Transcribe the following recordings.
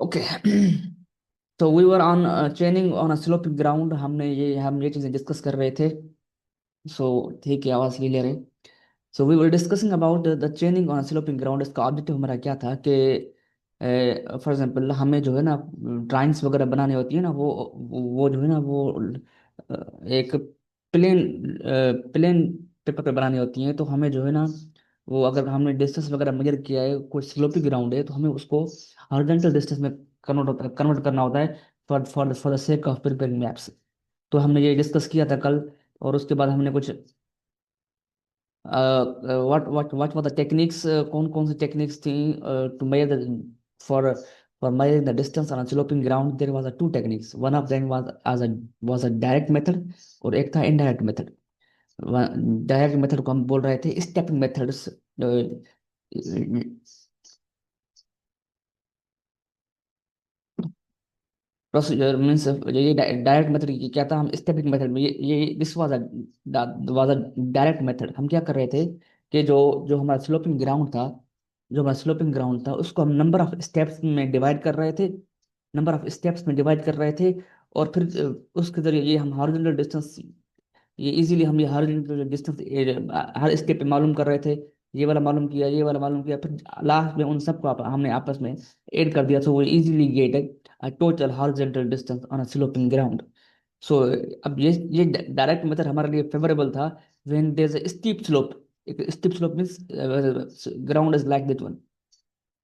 Okay. तो we were on training on a sloping ground. हम ये चीज़ें डिस्कस कर रहे थे। सो ठीक है, आवाज़ क्लियर है। So we were discussing about the training on sloping ground. इसका ऑब्जेक्टिव हमारा क्या था कि फॉर एग्जांपल हमें जो है ना ड्राइंग्स वगैरह बनानी होती है ना, वो जो है ना वो एक प्लेन प्लेन पेपर पे बनानी होती हैं। तो हमें जो है ना वो अगर हमने डिस्टेंस वगैरह मेजर किया है, कोई स्लोपी ग्राउंड है, तो हमें उसको हॉरिजॉन्टल डिस्टेंस में कन्वर्ट करना होता है for the sake of preparing maps. तो हमने ये डिस्कस किया था कल। और उसके बाद हमने कुछ व्हाट वर द टेक्निक्स, कौन कौन सी टेक्निक्स थी to measure for for measuring the distance on a sloping ground. There was a two techniques. One of them was a direct method, और एक था indirect method. डायरेक्ट मेथड को हम बोल रहे थे स्टेपिंग मेथड्स। प्रोसीजर मीन्स ये direct method क्या था, हम स्टेपिंग मेथड में ये this was a direct method. हम क्या कर रहे थे कि जो जो हमारा स्लोपिंग ग्राउंड था, उसको हम नंबर ऑफ स्टेप्स में डिवाइड कर रहे थे। और फिर उसके जरिए ये हम हॉरिजॉन्टल डिस्टेंस, ये इजीली हम ये हर डिस्टेंस हर स्टेप पे मालूम कर रहे थे। ये वाला मालूम किया, फिर लास्ट में उन सबको हमने आपस में ऐड कर दिया। सो वो easily get a total horizontal distance on a sloping ground. So अब ये डायरेक्ट मेथड हमारे लिए फेवरेबल था when there is a steep slope. एक steep slope means ground is like that one.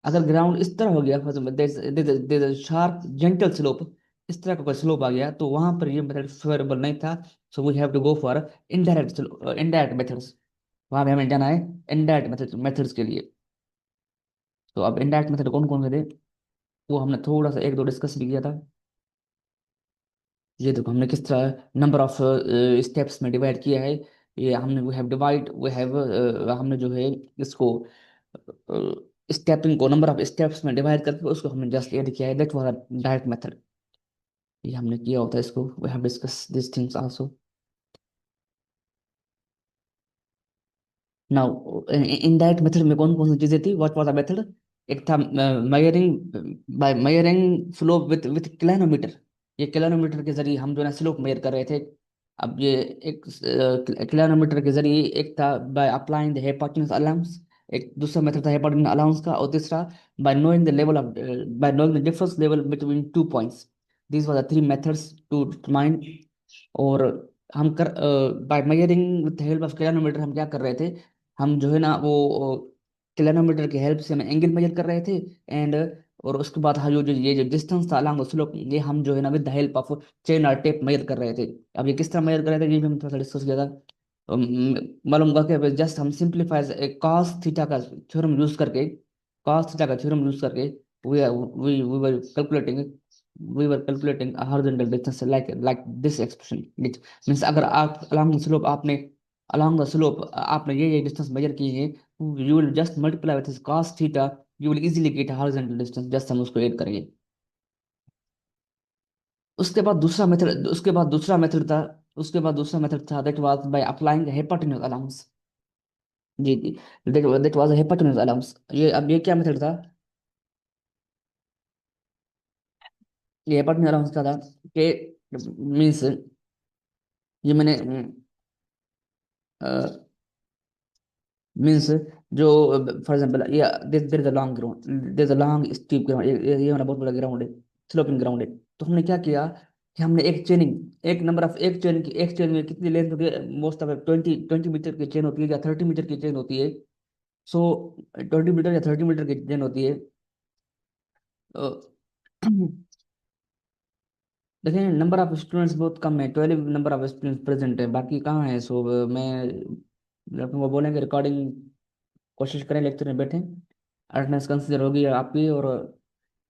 अगर ग्राउंड इस तरह हो गया, देयर शार्प जेंटल स्लोप, इस तरह का कोई स्लोप आ गया, तो वहां पर ये मेथड फेवरेबल नहीं था। So we have to go for indirect methods. वहां पे हमें जाना है इनडायरेक्ट मेथड्स के लिए। तो अब इनडायरेक्ट मेथड कौन कौन से थे, वो हमने थोड़ा सा एक दो डिस्कस भी किया था। ये देखो हमने किस तरह नंबर ऑफ स्टेप्स में डिवाइड किया है। ये हमने वी हैव हमने जो है इसको स्टेपिंग को नंबर ऑफ स्टेप्स में डिवाइड करके उसको हमने जस्ट ऐड किया है। That was a direct method. ये हमने किया होता है इसको। We have discuss this things also. Now indirect method में कौन कौन सी चीजें थी, व्हाट वाज द मेथड। एक था मेजरिंग फ्लो विथ क्लेनोमीटर। ये क्लेनोमीटर के जरिए हम जो है स्लोप मेजर कर रहे थे। अब ये एक क्लेनोमीटर के जरिए एक था by applying the hypotenuse allowance. एक दूसरा मेथड था हाइपोटेन्यूज अलाउंस का, और तीसरा by knowing the difference level between two points. These were the three methods to determine. और हम कर by measuring with help of clinometer हम क्या कर रहे थे, हम जो है ना वो क्लेनोमीटर की हेल्प से हम एंगल मेजर कर रहे थे। एंड और उसके बाद हाँ जो ये जो डिस्टेंस था अलॉन्ग स्लोप, ये हम जो है ना with the help of chain और टेप मेजर कर रहे थे। अब ये किस तरह मेजर कर रहे थे, ये भी हम थोड़ा सा डिस्कस किया था। मालूम हुआ कि जस्ट हम सिंप्लीफाई कॉस थीटा का थ्योरम यूज करके, we we we were calculating a horizontal distance like this expression, which means अगर आप along the slope आपने ये डिस्टेंस मेजर किए हैं, you will just multiply with this cos theta, you will easily get a horizontal distance, just हम उसको add करेंगे। उसके बाद दूसरा मेथड था that was by applying hypotenuse allowance। जी जी, दैट वाज hypotenuse allowance। ये अब ये क्या मेथड था, ये hypotenuse allowance का था कि मीन्स ये मैंने मीन्स जो फॉर एग्जांपल ये there is a long ground, there is a long steep ground, ये हमारा बहुत बड़ा ग्राउंड है, स्लोपिंग ग्राउंड है। तो हमने क्या किया कि हमने एक चेन की, एक चेन में कितनी लेंथ होती है, मोस्ट ऑफ 20 मीटर की चेन होती है या 30 मीटर की चेन होती है। सो 20 मीटर या 30 मीटर की चेन होती है। अ, देखिए नंबर ऑफ स्टूडेंट्स बहुत कम है, 12 नंबर ऑफ स्टूडेंट्स प्रेजेंट है, बाकी कहाँ है। सो मैं लोगों को बोलेंगे रिकॉर्डिंग कोशिश करें, लेक्चर में बैठें, अटेंडेंस कंसिडर होगी आपकी। और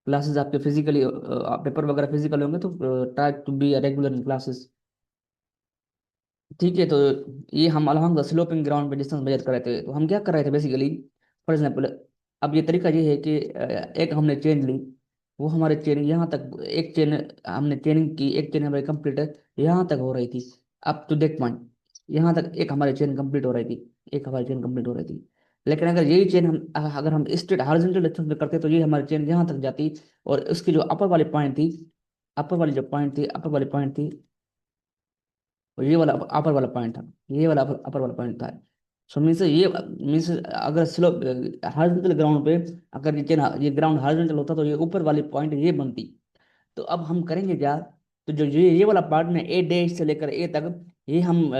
क्लासेस आपके फिजिकली पेपर वगैरह फिजिकल होंगे, तो try to be regular in classes. ठीक है। तो ये हम अलॉन्ग द स्लोपिंग ग्राउंड पे डिस्टेंस मेजर कर रहे थे। तो हम क्या कर रहे थे बेसिकली, फॉर एग्जांपल अब ये तरीका ये है कि एक हमने चेन ली, वो हमारे चेन यहाँ तक, एक चेन हमने चेनिंग की, एक चेन हमारी कंप्लीट है, यहाँ तक हो रही थी, अप टू दैट पॉइंट, यहाँ तक एक हमारी चेन कंप्लीट हो रही थी। लेकिन अगर यही चेन हम अगर हम स्ट्रेट हॉरिजॉन्टल डिस्टेंस में करते तो ये हमारी चेन यहाँ तक जाती, और उसकी जो अपर वाली पॉइंट थी, अपर वाली पॉइंट थी, और ये वाला अपर वाला पॉइंट था, ये वाला अपर वाला पॉइंट था। सो मीन्स ये मीन्स अगर स्लोप हॉरिजॉन्टल ग्राउंड पे, अगर ये चेन ये ग्राउंड हॉरिजॉन्टल होता तो ये ऊपर वाली पॉइंट ये बनती। तो अब हम करेंगे क्या, तो जो ये वाला पार्ट ना ए डैश से लेकर ए तक, ये हम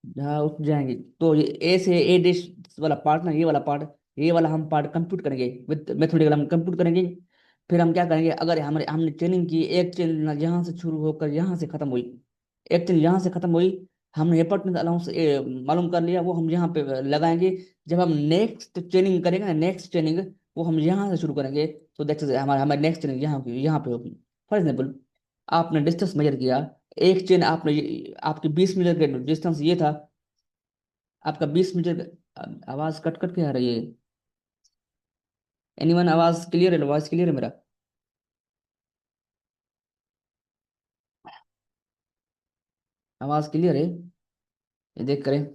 जहाँ उठ जाएंगे, तो ये ए से ए डैश वाला पार्ट ना, ये वाला पार्ट, ये वाला हम पार्ट कंप्यूट करेंगे विद मैथमेटिकल, हम कंप्यूट करेंगे। फिर हम क्या करेंगे, अगर हमारे हमने ट्रेनिंग की, एक चेन यहाँ से शुरू होकर यहाँ से खत्म हुई, एक चेन यहाँ से खत्म हुई, हमने हेपर्टनेस अलाउंस मालूम कर लिया, वो हम यहाँ पे लगाएंगे। जब हम नेक्स्ट ट्रेनिंग करेंगे ना, नेक्स्ट ट्रेनिंग वो हम यहाँ से शुरू करेंगे, तो दैट इज हमारा हमारी नेक्स्ट ट्रेनिंग यहाँ पे होगी। फॉर एग्जाम्पल, आपने डिस्टेंस मेजर किया, एक चेन आपने आपकी 20 मीटर के डिस्टेंस ये था, आपका 20 मीटर आवाज कट कट के आ रही है। एनीवन, आवाज क्लियर है, वॉइस क्लियर है मेरा? आवाज क्लियर है? ये देख करें,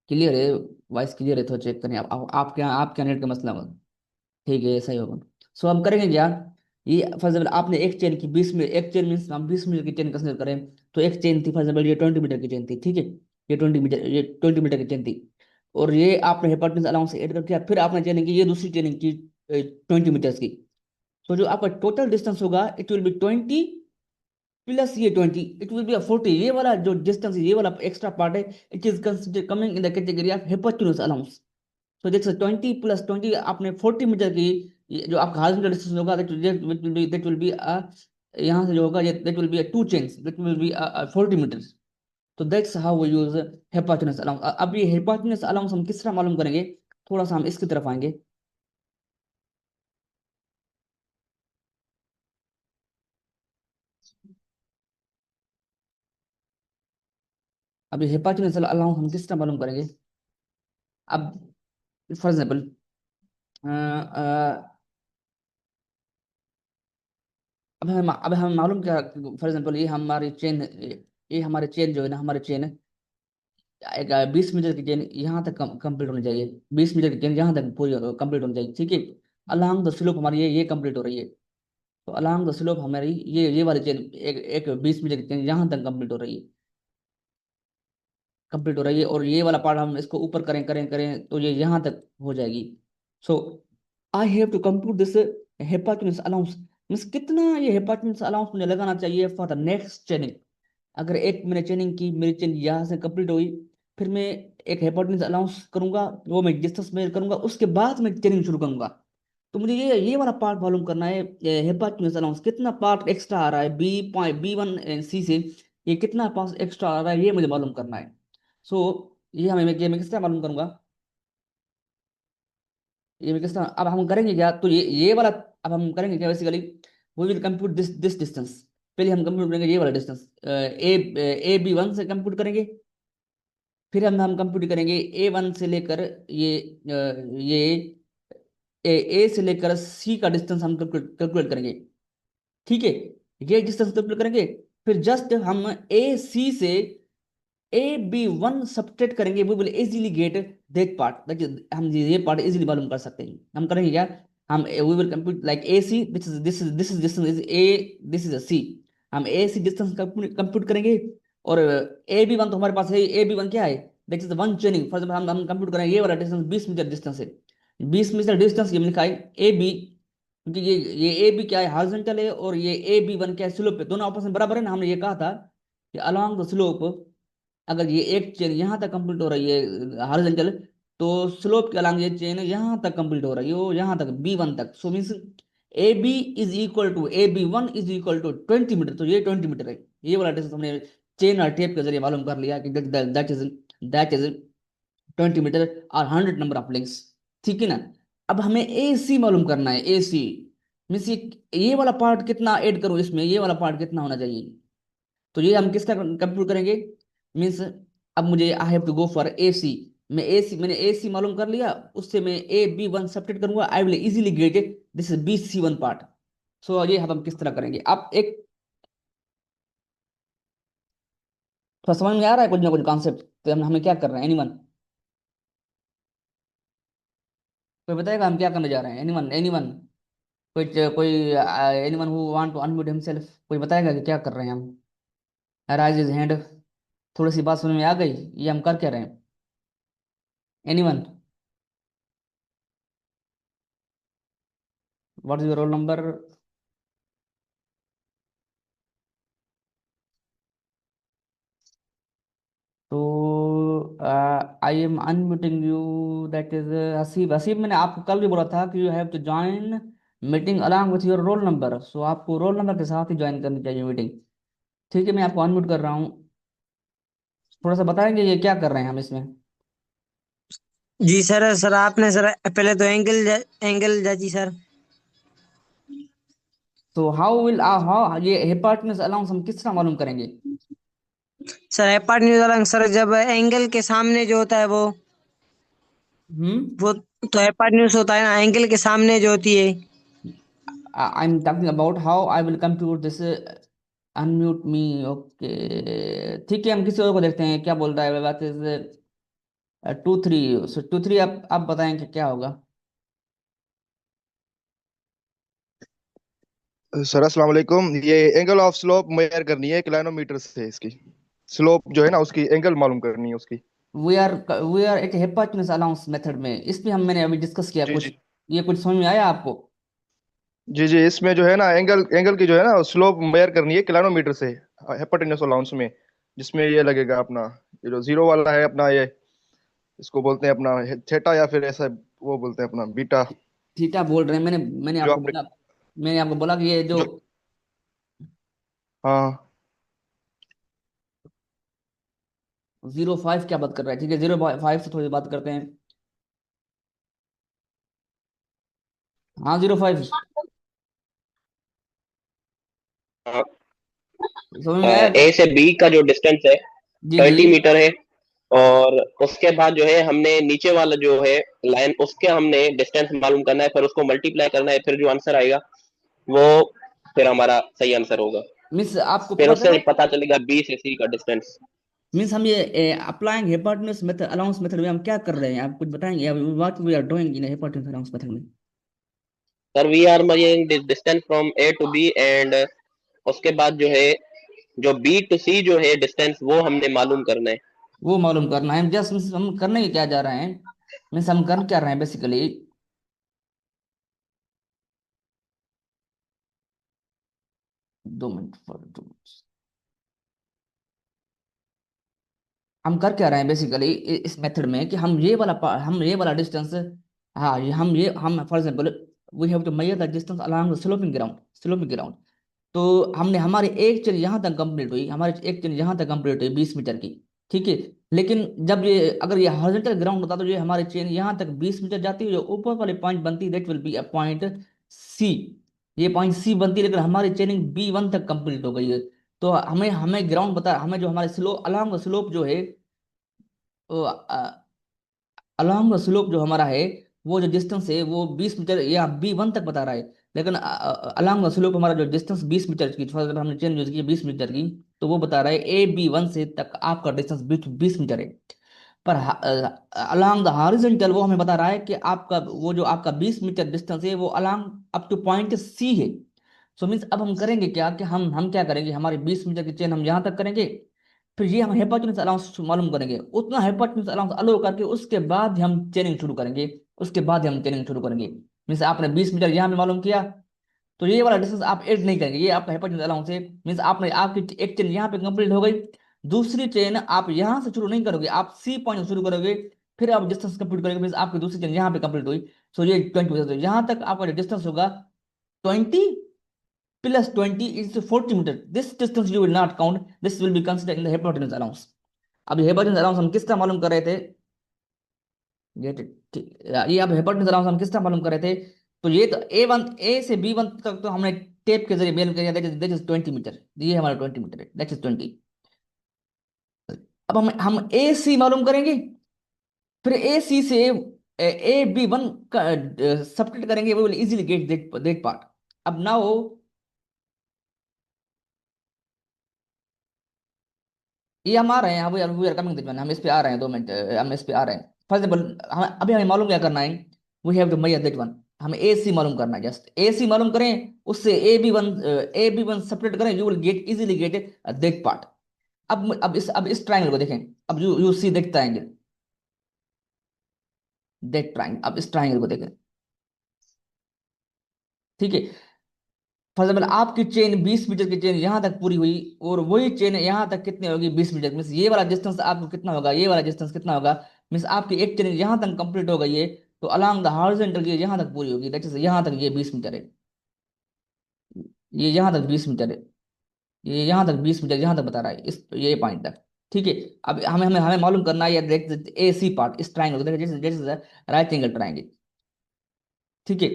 क्लियर है, वॉइस क्लियर है तो चेक करें। आपके नेट का मसला होगा। ठीक है, ऐसा ही होगा। सो हम करेंगे क्या, ये फॉर एग्जाम्पल आपने एक चेन की 20 मीटर, एक चेन मीन हम 20 मीटर की चेन कंसिडर करें, तो एक चेन थी फॉर एग्जाम्पल, ये 20 मीटर की चेन थी, ठीक है, ये 20 मीटर की चेन थी, और ये आपने हेपार्टनेस अलाउंस ऐड कर दिया, फिर आपने चेनिंग की, ये दूसरी चेनिंग की 20 मीटर्स की। तो जो आपका टोटल डिस्टेंस होगा, इट विल बी 20 प्लस ये 20, इट विल बी 40। ये वाला जो डिस्टेंस, ये वाला एक्स्ट्रा पार्ट है, it is consider coming in the category of hypotenuse allowance. तो देखो 20 + 20 आपने 40 मीटर की, जो आपका हॉरिजॉन्टल डिस्टेंस होगा, दैट विल बी यहाँ से जो होगा, ये that will be 2 chains, that will be 40 meters. तो that's how we use hypotenuse allowance. अब ये हेपार्टनेस अलाउंस हम किस तरह मालूम करेंगे, थोड़ा सा हम इसकी तरफ आएंगे। अब ये हेपार्टनेस अलाउंस हम किस तरह मालूम करेंगे। अब फॉर एग्जाम्पल, अब हमें मालूम क्या, फॉर एग्जाम्पल ये हमारी चेन जो है ना, हमारी चेन एक 20 मीटर की चेन यहाँ तक कंप्लीट होनी चाहिए, 20 मीटर की चेन यहाँ तक पूरी कंप्लीट होनी चाहिए, ठीक है। अलॉन्ग द स्लोप हमारी ये कंप्लीट हो रही है। तो अलॉन्ग द स्लोप हमारी ये वाली चेन एक 20 मीटर की चेन यहाँ तक कंप्लीट हो रही है, कंप्लीट हो रही है, और ये वाला पार्ट हम इसको ऊपर करें करें करें तो ये यहाँ तक हो जाएगी। So I have to compute this hypotenuse allowance, means कितना ये हेपार्टनेस अलाउंस मुझे लगाना चाहिए फॉर द नेक्स्ट चेनिंग। अगर एक मैंने चेनिंग की, मेरी चेन यहाँ से कंप्लीट हुई, फिर मैं एक हेपार्टनेस अलाउंस करूंगा, वो मैं डिस्टेंस मेजर करूंगा, उसके बाद मैं चेनिंग शुरू करूंगा। तो मुझे ये वाला पार्ट मालूम करना है, हेपार्टनेस अलाउंस कितना पार्ट एक्स्ट्रा आ रहा है, B1 सी से, ये कितना पार्ट एक्स्ट्रा आ रहा है, ये मुझे मालूम करना है। सो ये मैं किस तरह मालूम करूंगा, ये मैं किस तरह, अब हम करेंगे क्या, तो ये वाला, अब हम करेंगे क्या basically, we will compute this distance. पहले हम कंप्यूट करेंगे ये वाला डिस्टेंस, AB1 से कंप्यूट करेंगे, फिर हम कंप्यूट करेंगे A1 से लेकर ये ए से लेकर सी का डिस्टेंस हम कैलकुलेट करेंगे, ठीक है। ये डिस्टेंस कैलकुलेट करेंगे, फिर जस्ट हम AC से AB1 सब्ट्रैक्ट करेंगे, we will easily get that part, that is हम ये पार्ट इजीली मालूम कर सकते हैं। हम करेंगे क्या, हम we will compute like AC, this is distance is A, this is C। हम AC डिस्टेंस कंप्यूट करेंगे, और AB1 तो हमारे पास है, AB1 क्या है, that is one चेनिंग। For example हम कंप्यूट करेंगे, ये वाला डिस्टेंस 20 मीटर डिस्टेंस है, 20 मीटर डिस्टेंस ये लिखा है AB, क्योंकि ये AB क्या है, हॉरिजॉन्टल है, और ये AB1 क्या है, स्लोप है, दोनों आपस में बराबर है ना। हमने ये कहा था कि अलोंग द स्लोप, अगर ये एक चेन यहाँ तक कंप्लीट हो रही है हॉरिजॉन्टल, तो स्लोप के अलांग ये चेन यहाँ तक कंप्लीट हो रही है, वो यहाँ तक B1 तक। So means AB = AB1 = 20 metre, तो ये 20 मीटर है। ये वाला डिस्टेंस हमने चेन और टेप के जरिए मालूम कर लिया कि दैट इज 20 मीटर और 100 नंबर ऑफ लिंक्स, ठीक है ना। अब हमें AC मालूम करना है, AC मीन्स ये वाला पार्ट कितना ऐड करूँ इसमें, ये वाला पार्ट कितना होना चाहिए। तो ये हम किसका कंप्यूट करेंगे, मीन्स अब मुझे I have to go for AC। मैंने AC मालूम कर लिया, उससे मैं AB1 सब्ट्रैक्ट करूंगा, I will easily get it, this is BC1 part. So ये हम किस तरह करेंगे, आप एक थोड़ा समझ में आ रहा है कुछ ना कुछ कॉन्सेप्ट, तो हम हमें क्या कर रहे हैं? एनीवन, कोई बताएगा हम क्या करने जा रहे हैं? एनीवन, एनीवन, कोई कोई anyone who want to unmute himself, कोई बताएगा कि क्या कर रहे हैं हम? Raise his hand. थोड़ी सी बात समझ में आ गई? ये हम कर क्या रहे हैं? Anyone, what is your roll number? तो I am unmuting you, that is Haseeb. Haseeb, मैंने आपको कल भी बोला था कि you have to join meeting along with your roll number, so आपको रोल नंबर के साथ ही ज्वाइन करनी चाहिए मीटिंग। ठीक है, मैं आपको अनम्यूट कर रहा हूँ। थोड़ा सा बताएंगे ये क्या कर रहे हैं हम इसमें? जी सर। सर आपने सर पहले तो एंगल जांची सर। तो हाउ विल हाउ ये हेपार्टनेस अलाउंस हम किस तरह मालूम करेंगे? सर अपार्ट न्यूज अलग सर, जब एंगल के सामने जो होता है हम्म। वो तो अपार्ट न्यूज होता है ना, एंगल के सामने जो होती है। I am talking about how I will come to this unmute me. Okay, ठीक है, हम किसी और को देखते हैं क्या बोल रहा है। बात इज 2 3। सो 2 3, आप बताएं कि क्या होगा? सर अस्सलाम वालेकुम। ये एंगल ऑफ स्लोप मेजर करनी है किलोमीटर से, इसकी स्लोप जो है ना उसकी एंगल मालूम करनी है उसकी। We are we are at hypotenuse allowance method में, इसमें हम मैंने अभी डिस्कस किया जी कुछ। जी। ये कुछ समझ में आया आपको? जी जी, इसमें जो है ना एंगल एंगल की जो है ना स्लोप मेजर करनी है किलोमीटर से, हेपाटिनस अलाउंस में। जिसमें ये लगेगा अपना, ये जो जीरो वाला है अपना, ये इसको बोलते हैं अपना थीटा, या फिर ऐसा वो बोलते हैं अपना बीटा। थीटा बोल रहे हैं, मैंने मैंने जो आपको आपने बोला, मैंने आपको बोला कि ये जो जो हाँ। 0.5 क्या बात कर रहा है? ठीक है, 0.5 से थोड़ी बात करते हैं। हाँ, 0.5 समझ में आया? ए से बी का जो डिस्टेंस है जी जी। 30 मीटर है। और उसके बाद जो है हमने नीचे वाला जो है लाइन, उसके हमने डिस्टेंस मालूम करना है, फिर उसको मल्टीप्लाई करना है, फिर जो आंसर आएगा वो फिर हमारा सही आंसर होगा। मिस आपको फिर पता उससे चला? पता चलेगा बी से सी का डिस्टेंस। मीन्स हम ये applying hypotenuse method allowance method में हम क्या कर रहे हैं, आप कुछ बताएंगे? What we are doing in hypotenuse allowance method में? Sir we are measuring distance from A to B, and उसके बाद जो है जो बी टू सी जो है डिस्टेंस वो हमने मालूम करना है। वो मालूम करना है जस्ट। हम करने क्या जा रहे हैं? मीन्स हम कर क्या रहे हैं बेसिकली? 2 minute for 2 minute. हम कर क्या रहे हैं बेसिकली इस मेथड में कि हम ये वाला हम ये वाला डिस्टेंस, हाँ ये हम for example we have to measure the distance along the sloping ground, sloping ground. तो हमने हमारी एक चेन यहाँ तक कंप्लीट हुई, हमारी एक चेन यहाँ तक कंप्लीट हुई 20 मीटर की। ठीक है, लेकिन जब ये अगर ये हॉरिजॉन्टल ग्राउंड होता तो ये हमारी चेन यहाँ तक 20 मीटर जाती है, जो ऊपर वाली पॉइंट बनती है that will be a point C. ये पॉइंट सी बनती है, लेकिन हमारी चेनिंग B1 तक कंप्लीट हो गई है। तो हमें हमें ग्राउंड बता, हमें जो हमारे स्लोप अलोंग स्लोप जो है, अलोंग द स्लोप जो हमारा है, वो जो डिस्टेंस है वो 20 मीटर या B1 तक बता रहा है। लेकिन अलोंग द स्लोप हमारा जो डिस्टेंस 20 मीटर की, फॉर एग्जाम्पल हमने चेन यूज की 20 मीटर की, तो वो बता रहा है AB1 से तक आपका डिस्टेंस 20 मीटर है। पर अलोंग द हॉरिजॉन्टल वो हमें बता रहा है कि आपका वो जो आपका 20 मीटर डिस्टेंस है वो along up to point C है। सो मीन्स अब हम करेंगे क्या कि हम क्या करेंगे, हमारे 20 मीटर की चेन हम यहाँ तक करेंगे, फिर ये हम हेपार्टन्यूज अलाउंस मालूम करेंगे, उतना हेपार्टन्यूज अलाउंस अलो करके उसके बाद हम चेनिंग शुरू करेंगे। उसके बाद हम चेनिंग शुरू करेंगे। मीन्स आपने 20 मीटर यहाँ पे मालूम किया, तो ये वाला डिस्टेंस आप ऐड नहीं करेंगे, ये आपका हेपार्टन्यूज अलाउंस है। मीन्स आपने आपकी एक चेन यहाँ पे कंप्लीट हो गई, दूसरी चेन आप यहाँ से शुरू नहीं करोगे, आप सी पॉइंट से शुरू करोगे, फिर आप डिस्टेंस कंप्लीट करोगे। मीन्स आपकी दूसरी चेन यहाँ पे कंप्लीट हुई, सो ये 20 यहाँ तक आपका जो डिस्टेंस होगा 20 + 20 is 40 meter. This distance you will not count, this will be consider in the hypotenuse allowance. अब हेपार्टन्यूज अलाउंस हम किस तरह मालूम कर रहे थे? ये ये अब हेपार्टन्यूज अलाउंस हम किस तरह मालूम कर रहे थे? तो ये तो A1 A से B1 तक तो हमने टेप के जरिए मेल किया, दैट इज 20 मीटर। ये हमारा 20 मीटर है, दैट इज 20। अब हम AC मालूम करेंगे, फिर AC से AB1 का सब्ट्रैक्ट करेंगे, we will easily get that part. अब नाउ ये हम आ रहे हैं, we are coming this one, हम इस पे आ रहे हैं, 2 मिनट, हम इस पे आ रहे हैं। फॉर एग्जाम्पल, हम अभी हमें मालूम क्या करना है, we have to measure that one. हमें ए सी मालूम करना है, जस्ट ए सी मालूम करें, उससे ए बी वन सेपरेट करें, you will get easily get that part. अब इस ट्राइंगल को देखें, अब you see that triangle, that triangle, अब इस ट्राइंगल को देखें, ठीक है। फॉर एग्जाम्पल, आपकी चेन 20 मीटर की चेन यहाँ तक पूरी हुई, और वही चेन यहाँ तक कितनी होगी, 20 मीटर, मीन्स ये वाला डिस्टेंस आपको कितना होगा, ये वाला डिस्टेंस कितना होगा, मीन्स आपकी एक चेन यहाँ तक कंप्लीट हो गई है, तो अलॉन्ग द हॉरिजॉन्टल ये यहाँ तक पूरी होगी, दैट इज यहाँ तक ये 20 मीटर है, ये यहाँ तक 20 मीटर है, ये यहाँ तक 20 मीटर यहाँ तक बता रहा है, इस ये पॉइंट तक, ठीक है। अब हमें हमें हमें मालूम करना है, देख ए सी पार्ट इस ट्राइंगल को देखिए, जैसे राइट एंगल ट्राइंगल, ठीक है।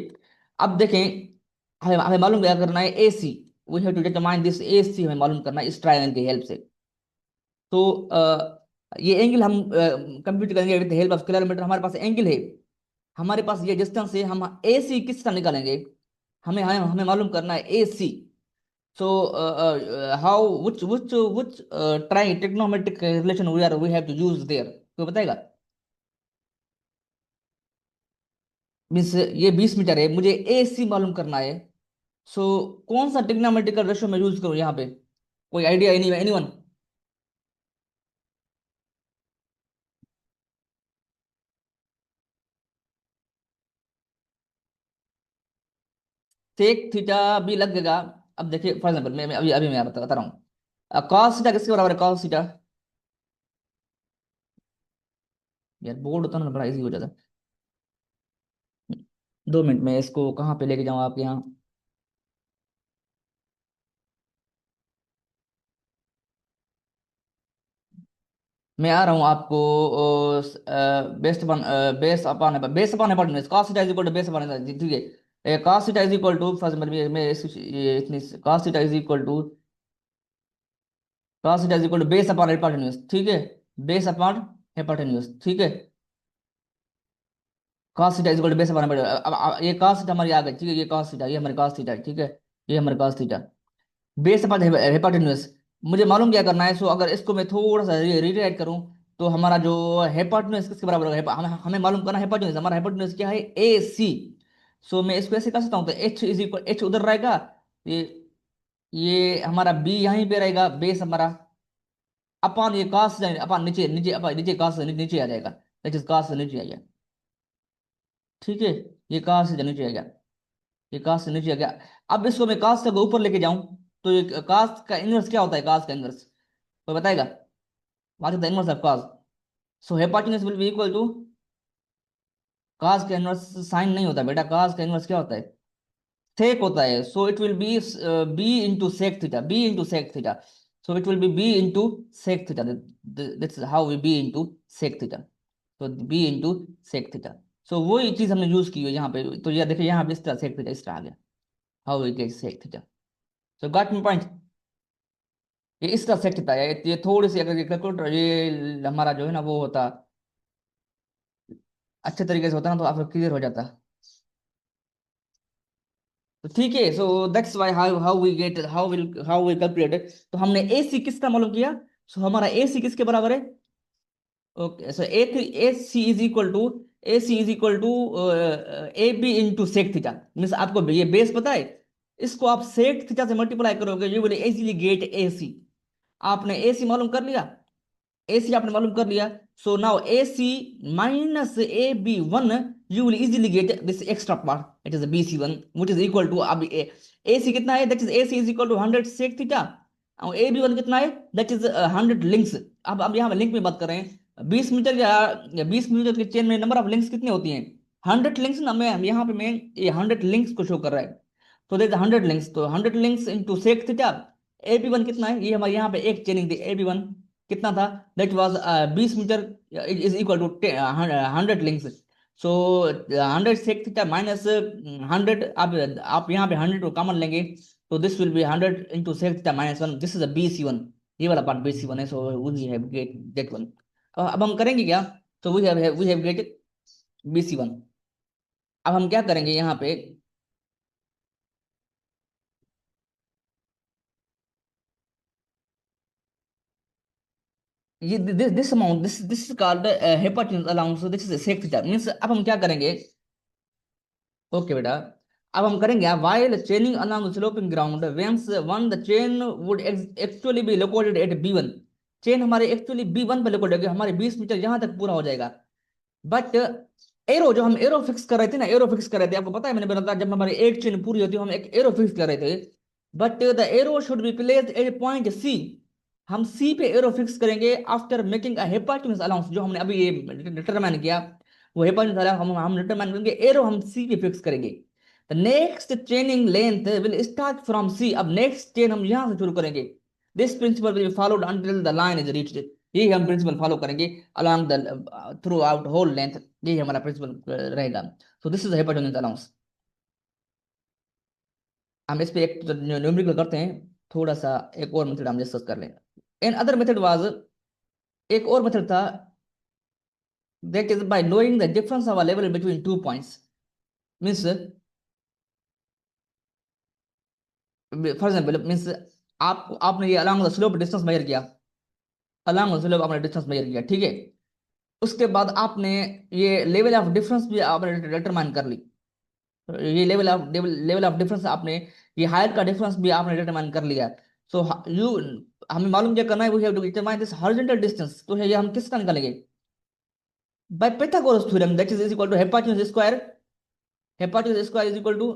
अब देखें, हमें हमें मालूम क्या करना है, A C, we have to determine this A C, हमें मालूम करना है इस ट्रायंगल की हेल्प से। तो ये एंगल हम कंप्यूट करेंगे विद हेल्प ऑफ किलोमीटर, हमारे पास एंगल है, हमारे पास ये डिस्टेंस है, हम ए सी किस तरह निकालेंगे, हमें हमें हमें मालूम करना है A C. So how which tri trigonometric relation we have to use there, तो बताएगा। मीन्स ये 20 मीटर है, मुझे ए सी मालूम करना है, सो कौन सा ट्रिग्नोमेट्रिकल रेशो मैं यूज करूँ यहाँ पे, कोई आइडिया, एनीवन? सेक थीटा भी लगेगा। अब देखिए, फॉर एग्जाम्पल, मैं अभी अभी मैं बता रहा हूँ, कॉस थीटा किसके बराबर है, कॉस थीटा, यार बोर्ड होता ना बड़ा इजी हो जाता। 2 मिनट में इसको कहाँ पे लेके जाऊँ आपके यहाँ, मैं आ रहा हूँ आपको, base upon hypotenuse, cos theta is equal to base upon, ठीक है, cos theta is equal to, for example मैं ये इतनी, cos theta is equal to, cos theta is equal to base upon hypotenuse, ठीक है, बेस अपॉन हाइपोटेन्यूज, ठीक है, cos theta is equal to base upon hypotenuse. अब ये cos theta हमारी आ गई, ठीक है, ये cos थीटा, ये हमारे cos थीटा, ठीक है, ये हमारे cos थीटा, बेस अपॉन हेपाटिनस। मुझे मालूम क्या करना है, सो अगर इसको मैं थोड़ा सा रीराइट करूं, तो हमारा जो हेपाटिनस किसके बराबर होगा, हमें मालूम करना है हेपाटिनस, हमारा हेपाटिनस क्या है, ए सी। सो मैं इसको ऐसे कर सकता हूँ, तो एच इज इक्वल, एच उधर रहेगा, ये ये हमारा बी यहीं पे रहेगा, बेस हमारा अपॉन ये कास, अपॉन नीचे नीचे अपॉन नीचे कास नीचे आ जाएगा, दैट इज कास से नीचे आ गया, ठीक है, ये कास से नीचे आ गया, ये कास से नीचे आ गया। अब इसको मैं कास से ऊपर लेके जाऊं, तो ये कास का इनवर्स क्या होता है, कास का इनवर्स कोई बताएगा, what is the inverse of cos? So hypotenuse will be equal to, cos का इनवर्स साइन नहीं होता बेटा, कास का इनवर्स क्या होता है, सेक होता है, so it will be B into sec theta, B into sec theta, so it will be B into sec theta, that's how we B into sec theta, तो B into sec theta. So वही चीज हमने use की है यहाँ पे, तो ये देखिए यहाँ पे इस तरह सेक थीटा इस तरह आ गया, how we get sec theta. So got me point, ये इसका सेट था, ये थोड़ी सी अगर कैलकुलेटर ये हमारा जो है ना वो होता, अच्छे तरीके से होता ना, तो आपको क्लियर हो जाता। तो ठीक है, so that's why how how we get, how we calculate. तो हमने ए सी किसका मालूम किया, सो हमारा ए सी किसके बराबर है, okay, so A C is equal to A B into sec theta, means आपको ये बेस पता है, इसको आप सेक थीटा से मल्टीप्लाई करोगे, you will easily get A C. आपने ए सी मालूम कर लिया, ए सी आपने मालूम कर लिया, so now A C minus A B one, you will easily get this extra part, it is B C one, which is equal to, अब A C कितना है, that is A C is equal to 100 sec theta, और A B one कितना है, that is 100 links. अब यहाँ पे link में बात कर रहे हैं, 20 मीटर या 20 मीटर की चेन में नंबर ऑफ लिंक्स कितनी होती हैं, 100 लिंक्स ना, मैं यहाँ पे मैं ये 100 लिंक्स को शो कर रहा है, तो देर 100 लिंक्स, तो 100 links into sec theta, A B one कितना है, ये हमारे यहाँ पे एक चेनिंग थी, ए बी वन कितना था, that was 20 metre is equal to 100 links. So 100 sec theta minus 100, आप यहाँ पे 100 को कॉमन लेंगे, तो this will be 100 into sec theta minus one, this is a B C one, ये वाला पार्ट बी सी वन है, so we have get that one. अब हम करेंगे क्या, तो we have get B C one. अब हम क्या करेंगे यहाँ पे, ये this amount this is called hypotenuse allowance, this is sec theta. Means अब हम क्या करेंगे, ओके बेटा, अब हम करेंगे while chaining along the sloping ground, once one the chain would actually be located at B1, chain हमारे एक्चुअली B1 पे लोकेट होगी, हमारे 20 मीटर यहां तक पूरा हो जाएगा। बट एरो, जो हम एरो फिक्स कर रहे थे ना, एरो फिक्स कर रहे थे, आपको पता है मैंने बताया जब हमारी एक चेन पूरी होती है हम एक एरो फिक्स कर रहे थे। But the arrow should be placed at point C, हम सी पे एरो फिक्स करेंगे after making a hypotenuse allowance, जो हमने अभी ये डिटरमाइन किया वो हिपोटेन्यूज अलाउंस हम डिटरमाइन करेंगे, एरो हम सी पे फिक्स करेंगे। The next chaining length will start from C, अब नेक्स्ट चेन हम यहां से शुरू करेंगे। This principle will be followed until the line is reached, यही हम प्रिंसिपल फॉलो करेंगे along the throughout whole length, यही हमारा प्रिंसिपल रहेगा। So this is hypotenuse allowance. हम इस पे एक न्यूमेरिकल करते हैं, थोड़ा सा एक और मेथड हम डिस्कस कर लें। इन अदर मेथड वाज, एक और मेथड था, that is by knowing the difference of a level between two points. Means for example, means आपने ये along the slope distance measure किया, अलॉन्ग द स्लोप आपने डिस्टेंस मेजर किया, ठीक है। उसके बाद आपने ये लेवल ऑफ डिफरेंस भी आपने डिटरमाइन कर ली, ये लेवल ऑफ डिफरेंस आपने, ये हाइट का डिफरेंस भी आपने डिटरमाइन कर लिया। सो यू, हमें मालूम क्या करना है, we have to determine this horizontal distance, तो है ये हम किसका निकालेंगे, by Pythagoras theorem, that is equal to hypotenuse square, hypotenuse square is equal to,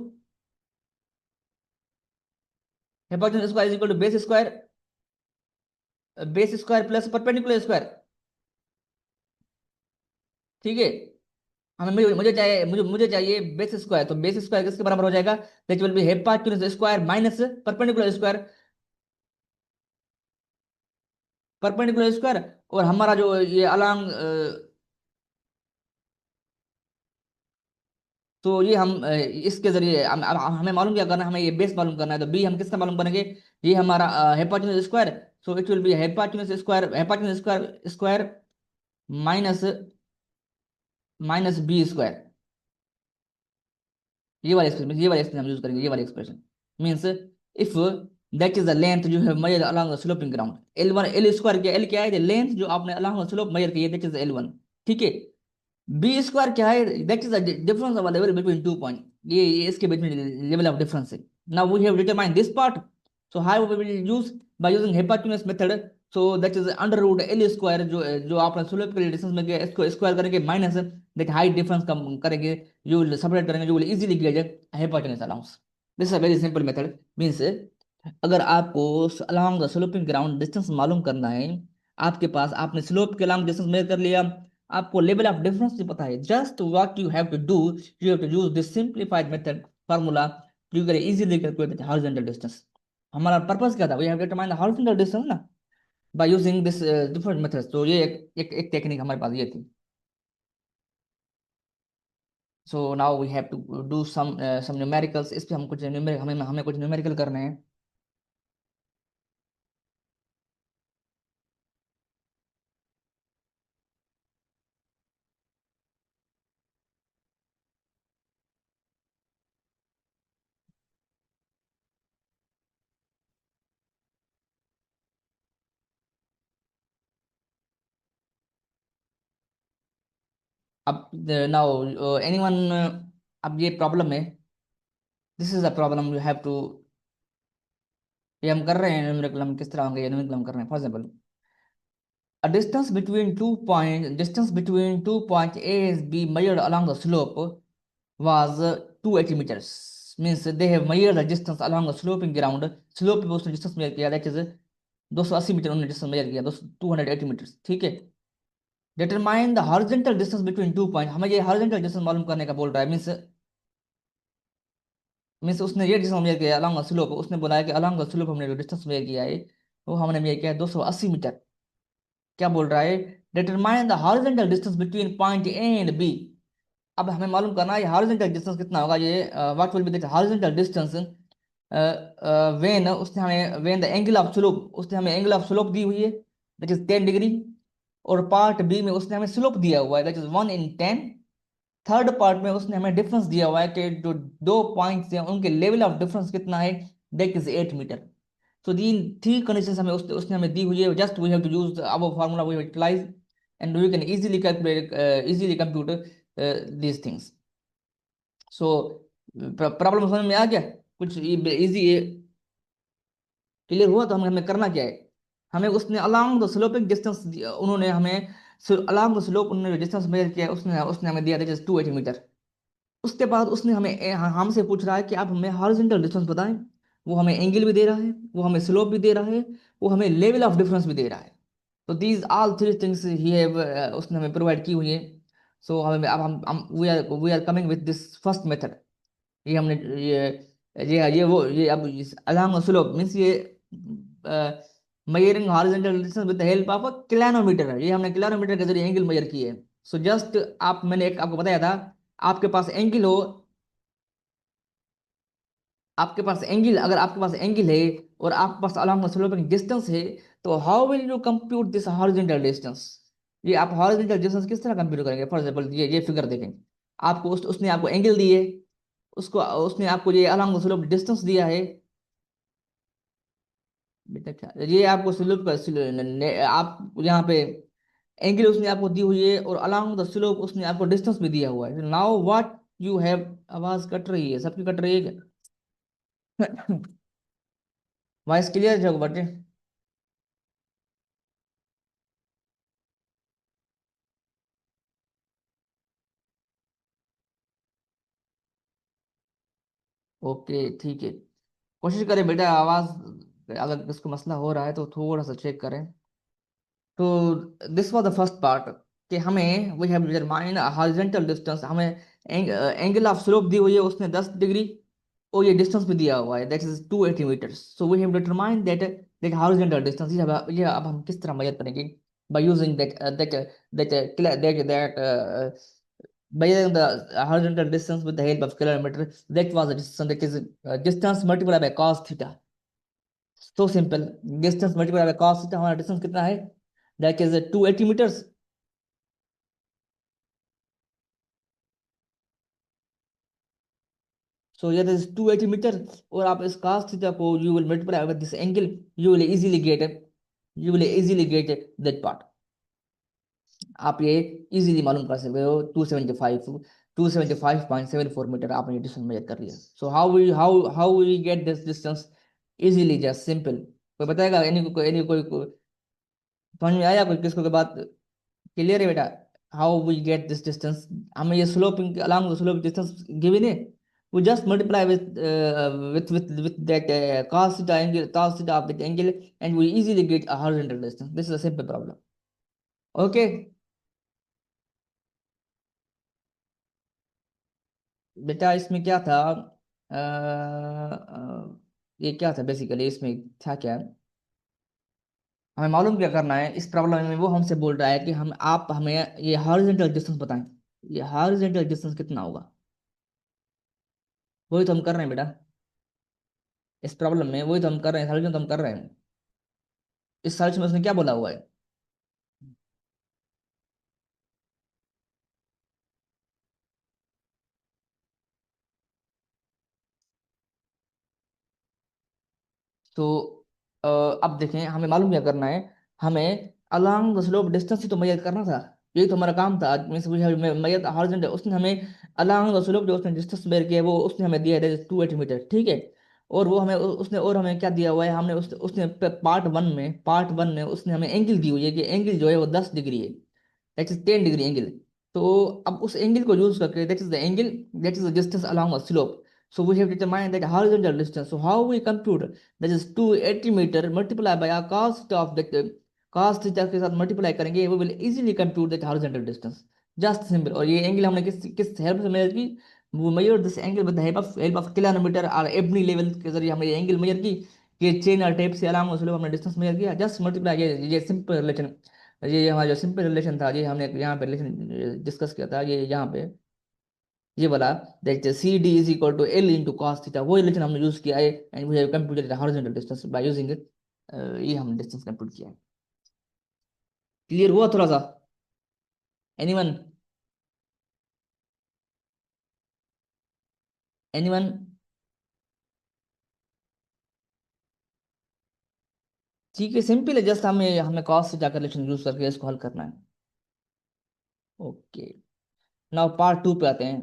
hypotenuse square is equal to base square plus perpendicular square, ठीक है। हमें मुझे चाहिए बेस स्क्वायर, तो बेस स्क्वायर किसके बराबर हो जाएगा, that will be hypotenuse square minus perpendicular square, perpendicular square. और हमारा जो ये अलॉन्ग, तो ये हम इसके जरिए हमें मालूम क्या करना है, हमें ये बेस मालूम करना है, तो बी हम किसका मालूम करेंगे, ये हमारा hypotenuse square. So it will be hypotenuse square square minus minus B square, ये वाली एक्सप्रेशन हम यूज करेंगे, ये वाली expression. Means if that is the length you have measured along the sloping ground, L1, L square क्या, L क्या है, length जो आपने अलोंग द स्लोप मेजर की है, दैट इज L1, ठीक है। बी स्क्वायर क्या है, that is the difference of level between two point, ये इसके बीच में लेवल ऑफ डिफरेंस है। Now we have determine this part, so how we will use, by using hypotenuse method. So that is under root L square, जो आपने slope के distance में किया, इसको स्क्वायर करेंगे माइनस दैट हाइट डिफरेंस कम करेंगे, यू विल सेपरेट करेंगे, you will easily get hypotenuse allowance. This is a very simple method. Means अगर आपको along the sloping ground distance मालूम करना है, आपके पास, आपने स्लोप के अलोंग डिस्टेंस मेजर कर लिया, आपको लेवल ऑफ डिफरेंस भी पता है, just what you have to do, you have to use this simplified method formula, you can easily calculate the horizontal distance. हमारा पर्पस क्या था, we have determine the horizontal distance ना, by using this different methods. तो ये एक technique हमारे पास ये थी। So now we have to do some numericals, इस पे हम कुछ हमें कुछ न्यूमेरिकल करने हैं। अब नाउ एनीवन, अब ये प्रॉब्लम है, this is a problem you have to, ये हम कर रहे हैं न्यूमेरिकल, हम किस तरह होंगे, ये न्यूमेरिकल हम कर रहे हैं। For example, a distance between 2 point A is be measured along the slope was 280 meters. Means they have measured the distance along the sloping ground, slope पे उसने distance measure किया, that is 280 मीटर उन्होंने distance measure किया, 280 meters, ठीक है। determine the horizontal distance between 2 point, हमें ये horizontal distance मालूम करने का बोल रहा है। मीन्स उसने ये distance measure किया along the slope, उसने बोला है कि along the slope हमने जो distance measure किया है वो हमने measure किया है 280 मीटर। क्या बोल रहा है, determine the horizontal distance between point A and B. अब हमें मालूम करना है हॉरिजॉन्टल डिस्टेंस कितना होगा, ये what will be the horizontal distance when उसने हमें, when the angle of slope, उसने हमें एंगल ऑफ स्लोप दी हुई है दैट इज 10 डिग्री, और पार्ट बी में उसने हमें स्लोप दिया हुआ है दैट इज 1/10। थर्ड पार्ट में उसने हमें डिफरेंस दिया हुआ है कि जो दो पॉइंट्स हैं उनके लेवल ऑफ डिफरेंस कितना है, that is 8 metre. So the three conditions हमें उसने हमें दी हुई है, just we have to use our formula, we utilize and we can easily calculate, easily compute these things. So problem समझ में आ गया, कुछ इजी क्लियर हुआ? तो हमें हमें करना क्या है, हमें उसने अलोंग द स्लोपिंग डिस्टेंस, उन्होंने हमें अलोंग द स्लोप उन्होंने डिस्टेंस मेजर किया है, उसने उसने हमें दिया था 280 मीटर। उसके बाद उसने हमें हमसे पूछ रहा है कि आप हमें हॉरिजॉन्टल डिस्टेंस बताएं। वो हमें एंगल भी दे रहा है, वो हमें स्लोप भी दे रहा है, वो हमें लेवल ऑफ डिफरेंस भी दे रहा है। तो these all three things he have, उसने हमें प्रोवाइड की हुई है। सो हमें अब हम we are coming with this first method. ये हमने ये वो ये अब अलोंग स्लोप मीन्स ये measuring horizontal distance with the help of a clinometer है, ये हमने क्लैनोमीटर के जरिए एंगल मेजर किए। सो जस्ट आप, मैंने एक आपको बताया था, आपके पास एंगल हो, आपके पास एंगल, अगर आपके पास एंगल है और आपके पास अलोंग द स्लोपिंग डिस्टेंस है, तो how will you compute this horizontal distance? ये आप हॉरिजॉन्टल डिस्टेंस किस तरह कंप्यूट करेंगे? फॉर एग्जांपल ये फिगर देखें, आपको उसने आपको एंगल दी है, उसको उसने आपको ये अलोंग द स्लोप डिस्टेंस दिया है। बेटा क्या ये आपको स्लोप का आप यहाँ पे एंगल उसने आपको दी हुई है और अलोंग द स्लोप उसने आपको डिस्टेंस भी दिया हुआ है। नाउ व्हाट यू हैव, आवाज कट रही है, सबकी कट रही है क्या? वॉइस क्लियर है बटे? ओके ठीक है, कोशिश करें बेटा आवाज, अगर इसको मसला हो रहा है तो थोड़ा सा चेक करें। तो this was the first part, कि हमें we have determine horizontal distance, हमें एंगल ऑफ स्लोप दी हुई है उसने 10 डिग्री, और ये डिस्टेंस भी दिया हुआ है that is 280 metres. So we have determine that that horizontal distance. ये अब हम किस तरह मेजर करेंगे? By using that measuring the horizontal distance with the help of kilometer. That was the distance, that is distance multiplied by cos theta. So simple, distance multiplied by cos theta, हमारा distance कितना है? That is 280 meters. So that is 280 meter, और आप इस cos theta को you will multiply with this angle, you will easily get it, you will easily get it, that part। आप ये easily मालूम कर सकते हो, 275.74 मीटर आपने डिस्टेंस मेजर कर लिया। So how will get this distance? Easily, just simple. कोई बताएगा? कोई समझ में आया? कोई किसको की बात क्लियर है बेटा? How we get this distance? हमें ये sloping along the slope distance given है, we just multiply with that cos theta angle, cos theta of that angle, and we easily get a horizontal distance. This is a simple problem. Okay बेटा, इसमें क्या था? ये क्या था basically, इसमें था क्या? हमें मालूम क्या करना है इस प्रॉब्लम में? वो हमसे बोल रहा है कि हम आप हमें ये हॉरिजॉन्टल डिस्टेंस बताएं, ये हॉरिजॉन्टल डिस्टेंस कितना होगा? वही तो हम कर रहे हैं बेटा, इस प्रॉब्लम में वही तो हम कर रहे हैं, सॉल्यूशन तो हम कर रहे हैं। इस सॉल्यूशन में उसने क्या बोला हुआ है? तो अब देखें, हमें मालूम क्या करना है, हमें अलोंग द स्लोप डिस्टेंस ही तो मेजर करना था, यही तो हमारा काम था। मींस मेजर हॉरिजॉन्टल, उसने हमें अलोंग द स्लोप जो उसने डिस्टेंस मेजर किया है, वो उसने हमें दिया है 280 मीटर, ठीक है। और वो हमें उसने और हमें क्या दिया हुआ है, हमने उसने पार्ट वन में उसने हमें एंगल दी हुई है कि एंगल जो है वो 10 डिग्री है, दैट इज 10 डिग्री एंगल। तो अब उस एंगल को यूज करके, that is the angle, that is the distance along a slope. So we have determined that horizontal distance. So how we compute? That is 280 meter multiplied by our cos theta of that, cos theta के साथ multiply करेंगे, we will easily compute that horizontal distance. Just simple। और ये angle हमने किस किस help से major की? वो measure this angle with the help of kilometre और एबनी लेवल के जरिए हमने ये एंगल मेजर की, कि चेन और टेप से अलोंग उसको हमने डिस्टेंस मेजर किया, जस्ट मल्टीप्लाई। ये सिंपल रिलेशन, ये हमारा जो सिंपल रिलेशन था, ये हमने यहाँ पे रिलेशन डिस्कस किया था, ये यहाँ पे ये वाला, that C D is equal to L into cos theta, वो रिलेशन हमने यूज किया है, and we have computed horizontal distance by using it. ये हमने डिस्टेंस कंप्यूट किया है। क्लियर हुआ थोड़ा सा? एनीवन? एनीवन? ठीक है, सिंपल है, जस्ट हमें हमें कॉस थीटा का रिलेशन यूज करके इसको हल करना है। ओके, नाउ पार्ट टू पे आते हैं।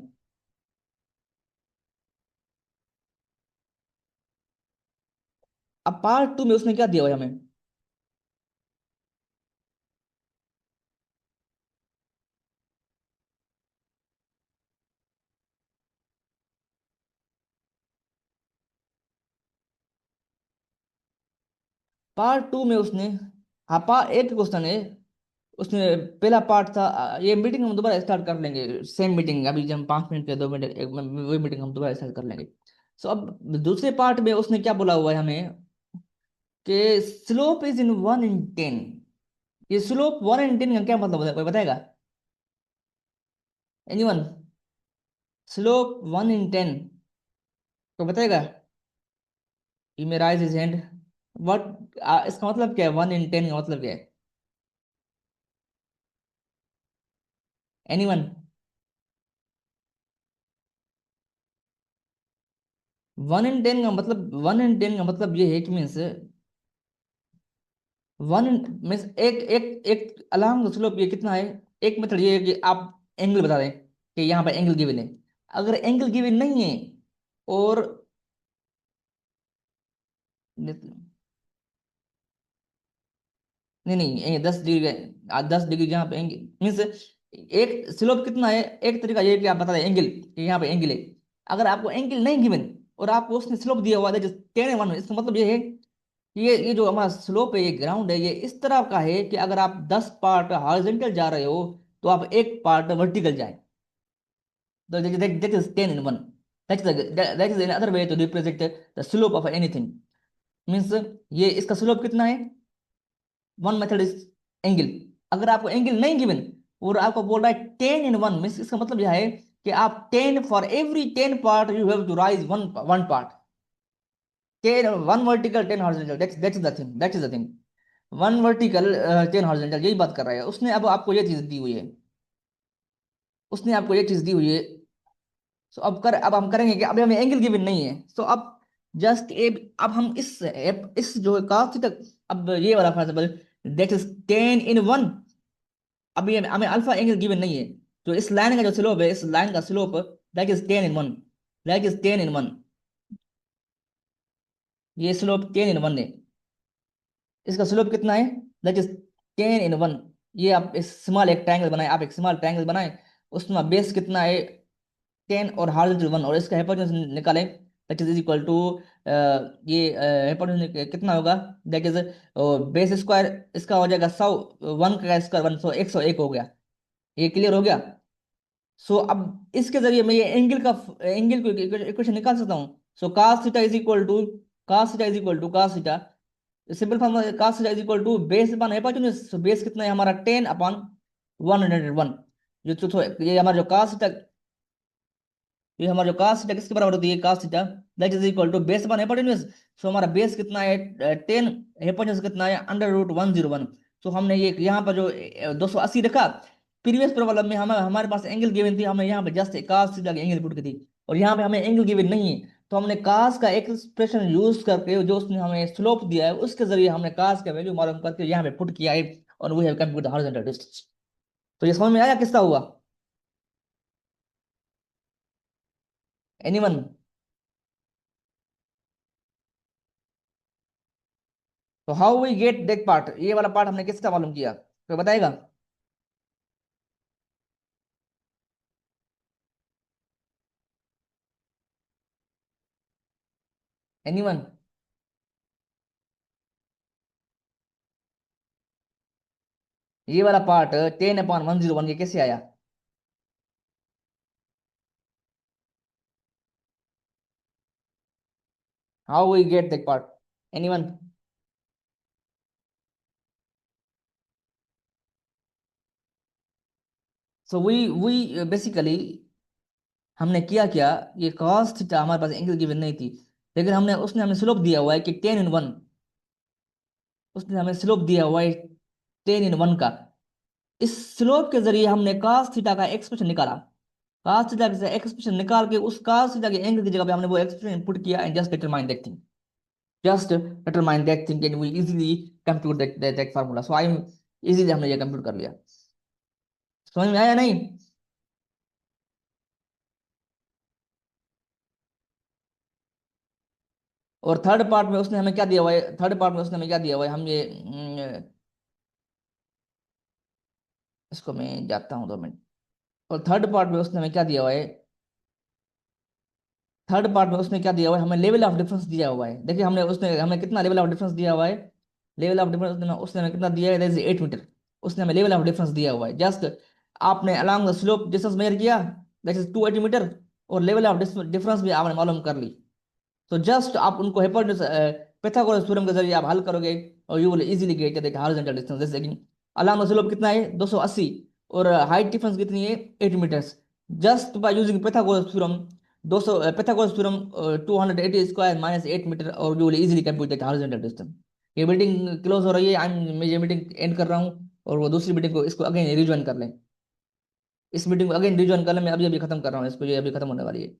अब पार्ट टू में उसने क्या दिया हुआ है हमें? पार्ट टू में उसने, हाँ पार्ट एक क्वेश्चन है, उसने पहला पार्ट था, ये मीटिंग हम दोबारा स्टार्ट कर लेंगे, सेम मीटिंग, अभी जब हम 5 मिनट के 2 मिनट वही मीटिंग हम दोबारा स्टार्ट कर लेंगे। सो अब दूसरे पार्ट में उसने क्या बोला हुआ है हमें कि स्लोप इज इन 1/10। ये स्लोप 1/10 का क्या मतलब होता है, कोई बताएगा? एनीवन? स्लोप 1/10 कोई बताएगा? You may rise his hand. What, इसका मतलब क्या है? 1/10 का मतलब क्या है? एनीवन? 1/10 का मतलब, 1/10 का मतलब ये है कि मीन्स वन मीन्स एक एक एक अलार्म स्लोप ये कितना है। एक मेथड ये है कि आप एंगल बता दें कि यहाँ पर एंगल गिवन है। अगर एंगल गिवन नहीं है और नहीं नहीं, 10 डिग्री, 10 डिग्री जहाँ पे एंगल मीन्स एक स्लोप कितना है, एक तरीका ये है कि आप बता दें एंगल कि यहाँ पे एंगल है। अगर आपको एंगल नहीं गिवन और आपको उसने स्लोप दिया हुआ है 10 1, इसका मतलब ये है कि ये जो हमारा स्लोप है, ये ग्राउंड है, ये इस तरह का है कि अगर आप 10 पार्ट हॉरिजॉन्टल जा रहे हो तो आप एक पार्ट वर्टिकल जाए। तो that is 10 in 1. That is another way to represent the slope of anything. Means ये इसका स्लोप कितना है? One method is angle. अगर आपको एंगल नहीं गिवन और आपको बोल रहा है 10 in 1, मीन्स इसका मतलब यह है कि आप 10 for every 10 part you have to raise one one part. 1 vertical 10 horizontal, that is the thing, that is the thing. 1 vertical 10 horizontal, यही बात कर रहा है उसने। अब आपको ये चीज दी हुई है, उसने आपको ये चीज दी हुई है। सो अब हम करेंगे कि अभी हमें एंगल गिवन नहीं है, सो अब जस्ट ए, अब हम इस जो कास्ट तक, अब ये वाला for example that is 10 in 1। अभी हमें अल्फा एंगल गिवन नहीं है, तो इस लाइन का जो स्लोप है, इस लाइन का slope that is 10 in 1, that is 10 in 1। ये स्लोप 10 in 1 है। इसका स्लोप कितना है? That is 10 in 1। ये आप इस स्मॉल एक ट्रायंगल बनाए, आप एक स्मॉल ट्रायंगल बनाए, उसमें बेस कितना है 10 और हॉरिजॉन्टल 1, और इसका हाइपोटेन्यूज निकालें, दैट इज इक्वल टू ये हाइपोटेन्यूज कितना होगा, दैट इज बेस स्क्वायर इसका हो जाएगा 100, 1 का स्क्वायर 100, 101 हो गया। ये क्लियर हो गया? सो अब इसके जरिए मैं ये एंगल को इक्वेशन निकाल सकता हूँ। So cos theta is equal to, cos theta simple form, cos theta is equal to base upon hypotenuse. So base कितना है हमारा 10/101। ये हमारा जो cos थीटा, ये हमारा जो cos थीटा किसके बराबर होती है, cos theta that is equal to base upon hypotenuse. So हमारा बेस कितना है 10, हाइपोटेन्यूज कितना है √101। सो हमने ये यहाँ पर जो 280 रखा। प्रीवियस प्रॉब्लम में हमारे पास एंगल गिवन थी, हमने यहाँ पे जस्ट cos थीटा की एंगल पुट की थी, और यहाँ पे हमें एंगल गिवन नहीं है, तो हमने cos का एक्सप्रेशन यूज करके जो उसने हमें स्लोप दिया है उसके जरिए हमने cos का वैल्यू मालूम करके यहाँ पे पुट किया है, और we have compute the horizontal distance. तो ये समझ में आया किसका हुआ? एनीवन? तो how we get that part, ये वाला पार्ट हमने किसका मालूम किया, तो बताएगा? एनीवन? ये वाला पार्ट 10/101 ये कैसे आया? How we get that part? Anyone? So we basically हमने किया क्या, ये cos थीटा हमारे पास एंगल गिवन नहीं थी, लेकिन हमने उसने हमें स्लोप दिया हुआ है कि 10 in 1। उसने हमें स्लोप दिया हुआ है 10 in 1 का। इस स्लोप के जरिए हमने cos थीटा का एक्सप्रेशन निकाला। cos थीटा का एक्सप्रेशन निकाल के उस cos थीटा के एंगल की जगह पे हमने वो एक्सप्रेशन पुट किया and just determine that thing. just determine that thing and we easily compute that formula. So I easily हमने ये compute कर लिया। समझ में आया नहीं? और थर्ड पार्ट में उसने हमें क्या दिया हुआ है, थर्ड पार्ट में उसने हमें क्या दिया हुआ है, हम ये इसको मैं जाता हूँ 2 मिनट। और थर्ड पार्ट में उसने हमें क्या दिया हुआ है, थर्ड पार्ट में उसने क्या दिया हुआ है, हमें लेवल ऑफ डिफरेंस दिया हुआ है। देखिए हमने उसने हमें कितना लेवल ऑफ डिफरेंस दिया हुआ है, लेवल ऑफ डिफरेंस उसने हमें कितना दिया है, दैट इज 8 मीटर। उसने हमें लेवल ऑफ डिफरेंस दिया हुआ है। जस्ट आपने along the slope distance measure किया, दैट इज 280 मीटर, और लेवल ऑफ डिफरेंस भी आपने मालूम कर ली। तो जस्ट आप उनको हाइपोटेन्यूज पाइथागोरस थ्योरम के जरिए आप हल करोगे और you will easily get the horizontal distance. जैसे कि अलोंग द स्लोप कितना है 280, और हाइट डिफरेंस कितनी है 8 meters. Just by using Pythagoras theorem 200 Pythagoras theorem 280 square minus 8 meter, और you will easily compute the horizontal distance. ये मीटिंग क्लोज हो रही है, मैं ये मीटिंग एंड कर रहा हूँ, और वो दूसरी मीटिंग को इसको अगेन रिज्वाइन कर लें। इस मीटिंग को अगेन रिज्वाइन कर लें, मैं अभी अभी खत्म कर रहा हूँ इसको, ये अभी खत्म होने वाली है।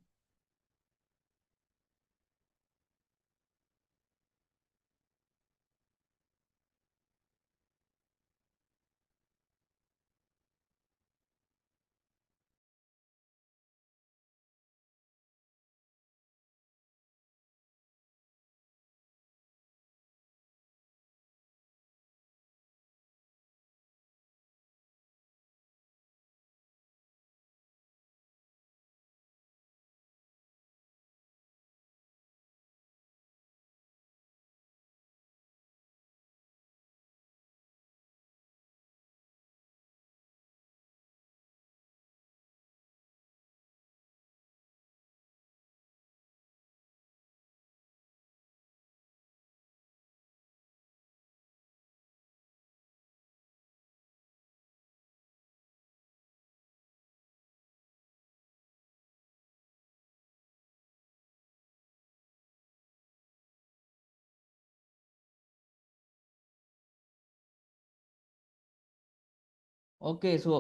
ओके सो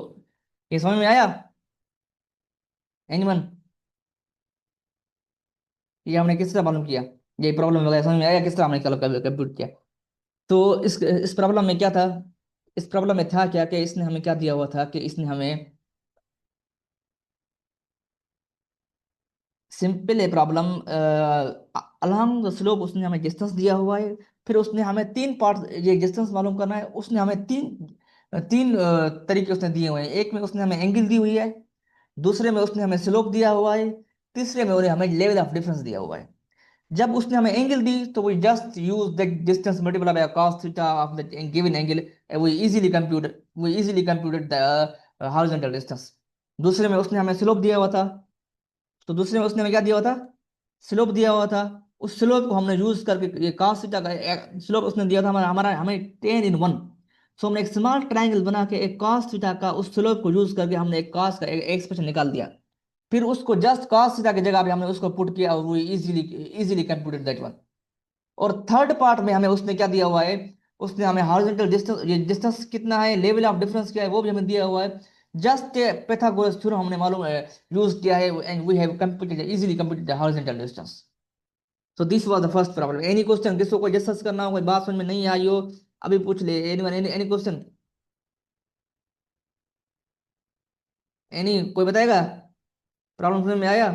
ये समझ में आया एनीवन? ये हमने किस तरह मालूम किया, ये प्रॉब्लम वगैरह समझ में आया किस तरह हमने कंप्यूट किया? तो इस प्रॉब्लम में क्या था, इस प्रॉब्लम में था क्या कि इसने हमें क्या दिया हुआ था, कि इसने हमें सिंपल है प्रॉब्लम, अलोंग द स्लोप उसने हमें डिस्टेंस दिया हुआ है। फिर उसने हमें तीन पार्ट ये डिस्टेंस मालूम करना है। उसने हमें तीन तरीके उसने दिए हुए हैं। एक में उसने हमें एंगल दी हुई है, दूसरे में उसने हमें स्लोप दिया हुआ है, तीसरे में उन्हें हमें लेवल ऑफ डिफरेंस दिया हुआ है। जब उसने हमें एंगल दी तो we just use the distance multiply by cos theta of the given angle, we easily computed the horizontal distance. दूसरे में उसने हमें स्लोप दिया हुआ था, तो दूसरे में उसने हमें क्या दिया हुआ था, स्लोप दिया हुआ था। उस स्लोप को हमने यूज करके ये cos थीटा का स्लोप उसने दिया था हमारा हमारा हमें 10 in 1। सो हमने एक स्मॉल ट्रायंगल बना के एक cos थीटा का उस स्लोप को यूज करके हमने एक cos का एक्सप्रेशन निकाल दिया। फिर उसको जस्ट cos थीटा की जगह पे हमने उसको पुट किया, और वो easily easily computed that one. और थर्ड पार्ट में हमें उसने क्या दिया हुआ है, उसने हमें हॉरिजॉन्टल डिस्टेंस, ये डिस्टेंस कितना है, लेवल ऑफ डिफरेंस क्या है, वो भी हमें दिया हुआ है। जस्ट पाइथागोरस थ्योरम हमने मालूम है यूज किया है, and we have computed easily computed the horizontal distance. So this was the first problem. Any question जिसको कोई डिस्कस करना हो, कोई बात समझ में नहीं आई हो, अभी पूछ ले। एनीवन, एनी क्वेश्चन, एनी कोई बताएगा? प्रॉब्लम समझ में आया?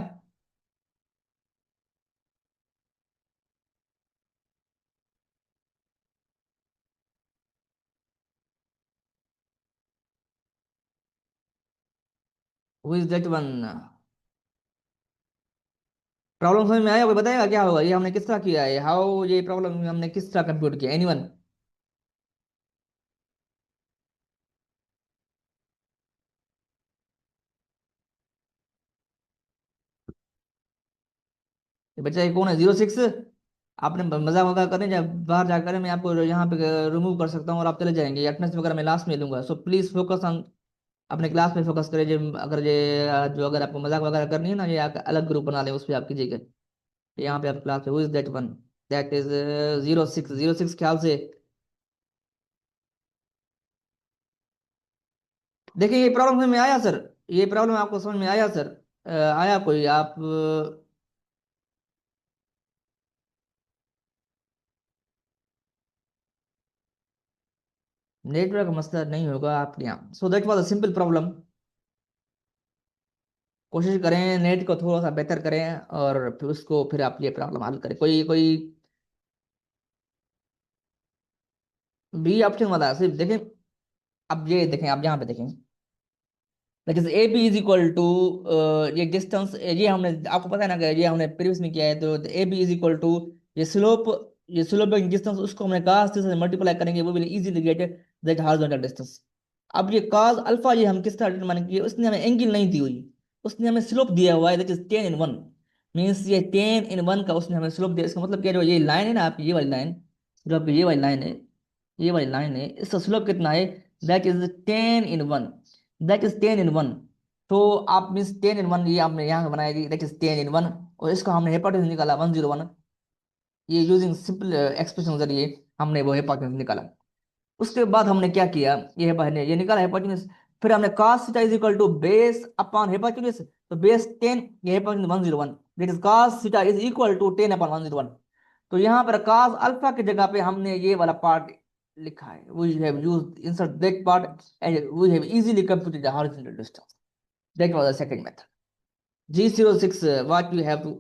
Who is that one? Problem समझ में आया? कोई बताएगा क्या होगा, ये हमने किस तरह किया है, हाउ ये प्रॉब्लम हमने किस तरह कंप्यूट किया? एनीवन? ये बच्चा ये कौन है 06? आपने मजाक वगैरह करें, जब बाहर जाकर मैं आपको यहाँ पे रिमूव कर सकता हूँ और आप चले जाएंगे। अटेंडेंस वगैरह मैं लास्ट में लूंगा। सो प्लीज फोकस ऑन अपने क्लास में फोकस करें। जो अगर ये जो अगर आपको मजाक वगैरह करनी है ना, ये अलग ग्रुप बना लें, उस पर आप कीजिएगा। यहाँ पे आप क्लास में, who is that one? That is 06 ख्याल से। देखिए ये प्रॉब्लम समझ में आया सर? ये प्रॉब्लम आपको समझ में आया सर? आया कोई आप नेटवर्क मसला नहीं होगा आपके यहाँ। So that was a simple problem. कोशिश करें नेट को थोड़ा सा बेहतर करें, और फिर उसको फिर आप ये प्रॉब्लम हल करें। कोई कोई बी ऑप्शन वाला सिर्फ देखें। अब ये देखें, आप यहाँ पे देखें, that is A B is equal to, ये डिस्टेंस, ये हमने आपको पता है ना कि ये हमने प्रीवियस में किया है। तो A B is equal to ये स्लोप, ये स्लोप डिस्टेंस उसको हमने cos से मल्टीप्लाई करेंगे, वो will easily get that horizontal distance. अब ये cos अल्फा ये हम किस तरह डिटरमाइन किए, उसने हमें एंगल नहीं दी हुई, उसने हमें स्लोप दिया हुआ है, दैट इज 10 in 1। मीन्स ये 10 in 1 का उसने हमें स्लोप दिया। इसका मतलब क्या, जो ये लाइन है ना आपकी, ये वाली लाइन, जो आपकी ये वाली लाइन है, ये वाली लाइन है, इसका स्लोप कितना है, that is 10 in 1, that is 10 in 1। तो आप मीन्स 10 in 1 ये आपने यहाँ बनाएगी, दैट इज 10 in 1। और इसका हमने हेपाटिस निकाला 101, ये यूजिंग सिंपल एक्सप्रेशन जरिए हमने वो हेपाटिस निकाला। उसके बाद हमने क्या किया, ये निकाला हेपाटिस। फिर हमने cos theta is equal to base upon hypotenuse, तो बेस 10, ये hypotenuse 101, that is cos theta is equal to 10/101। तो यहाँ पर cos अल्फा की जगह पे हमने ये वाला पार्ट लिखा है, we have used insert that part and we have easily computed the horizontal distance. That was the second method. G06, what you have to।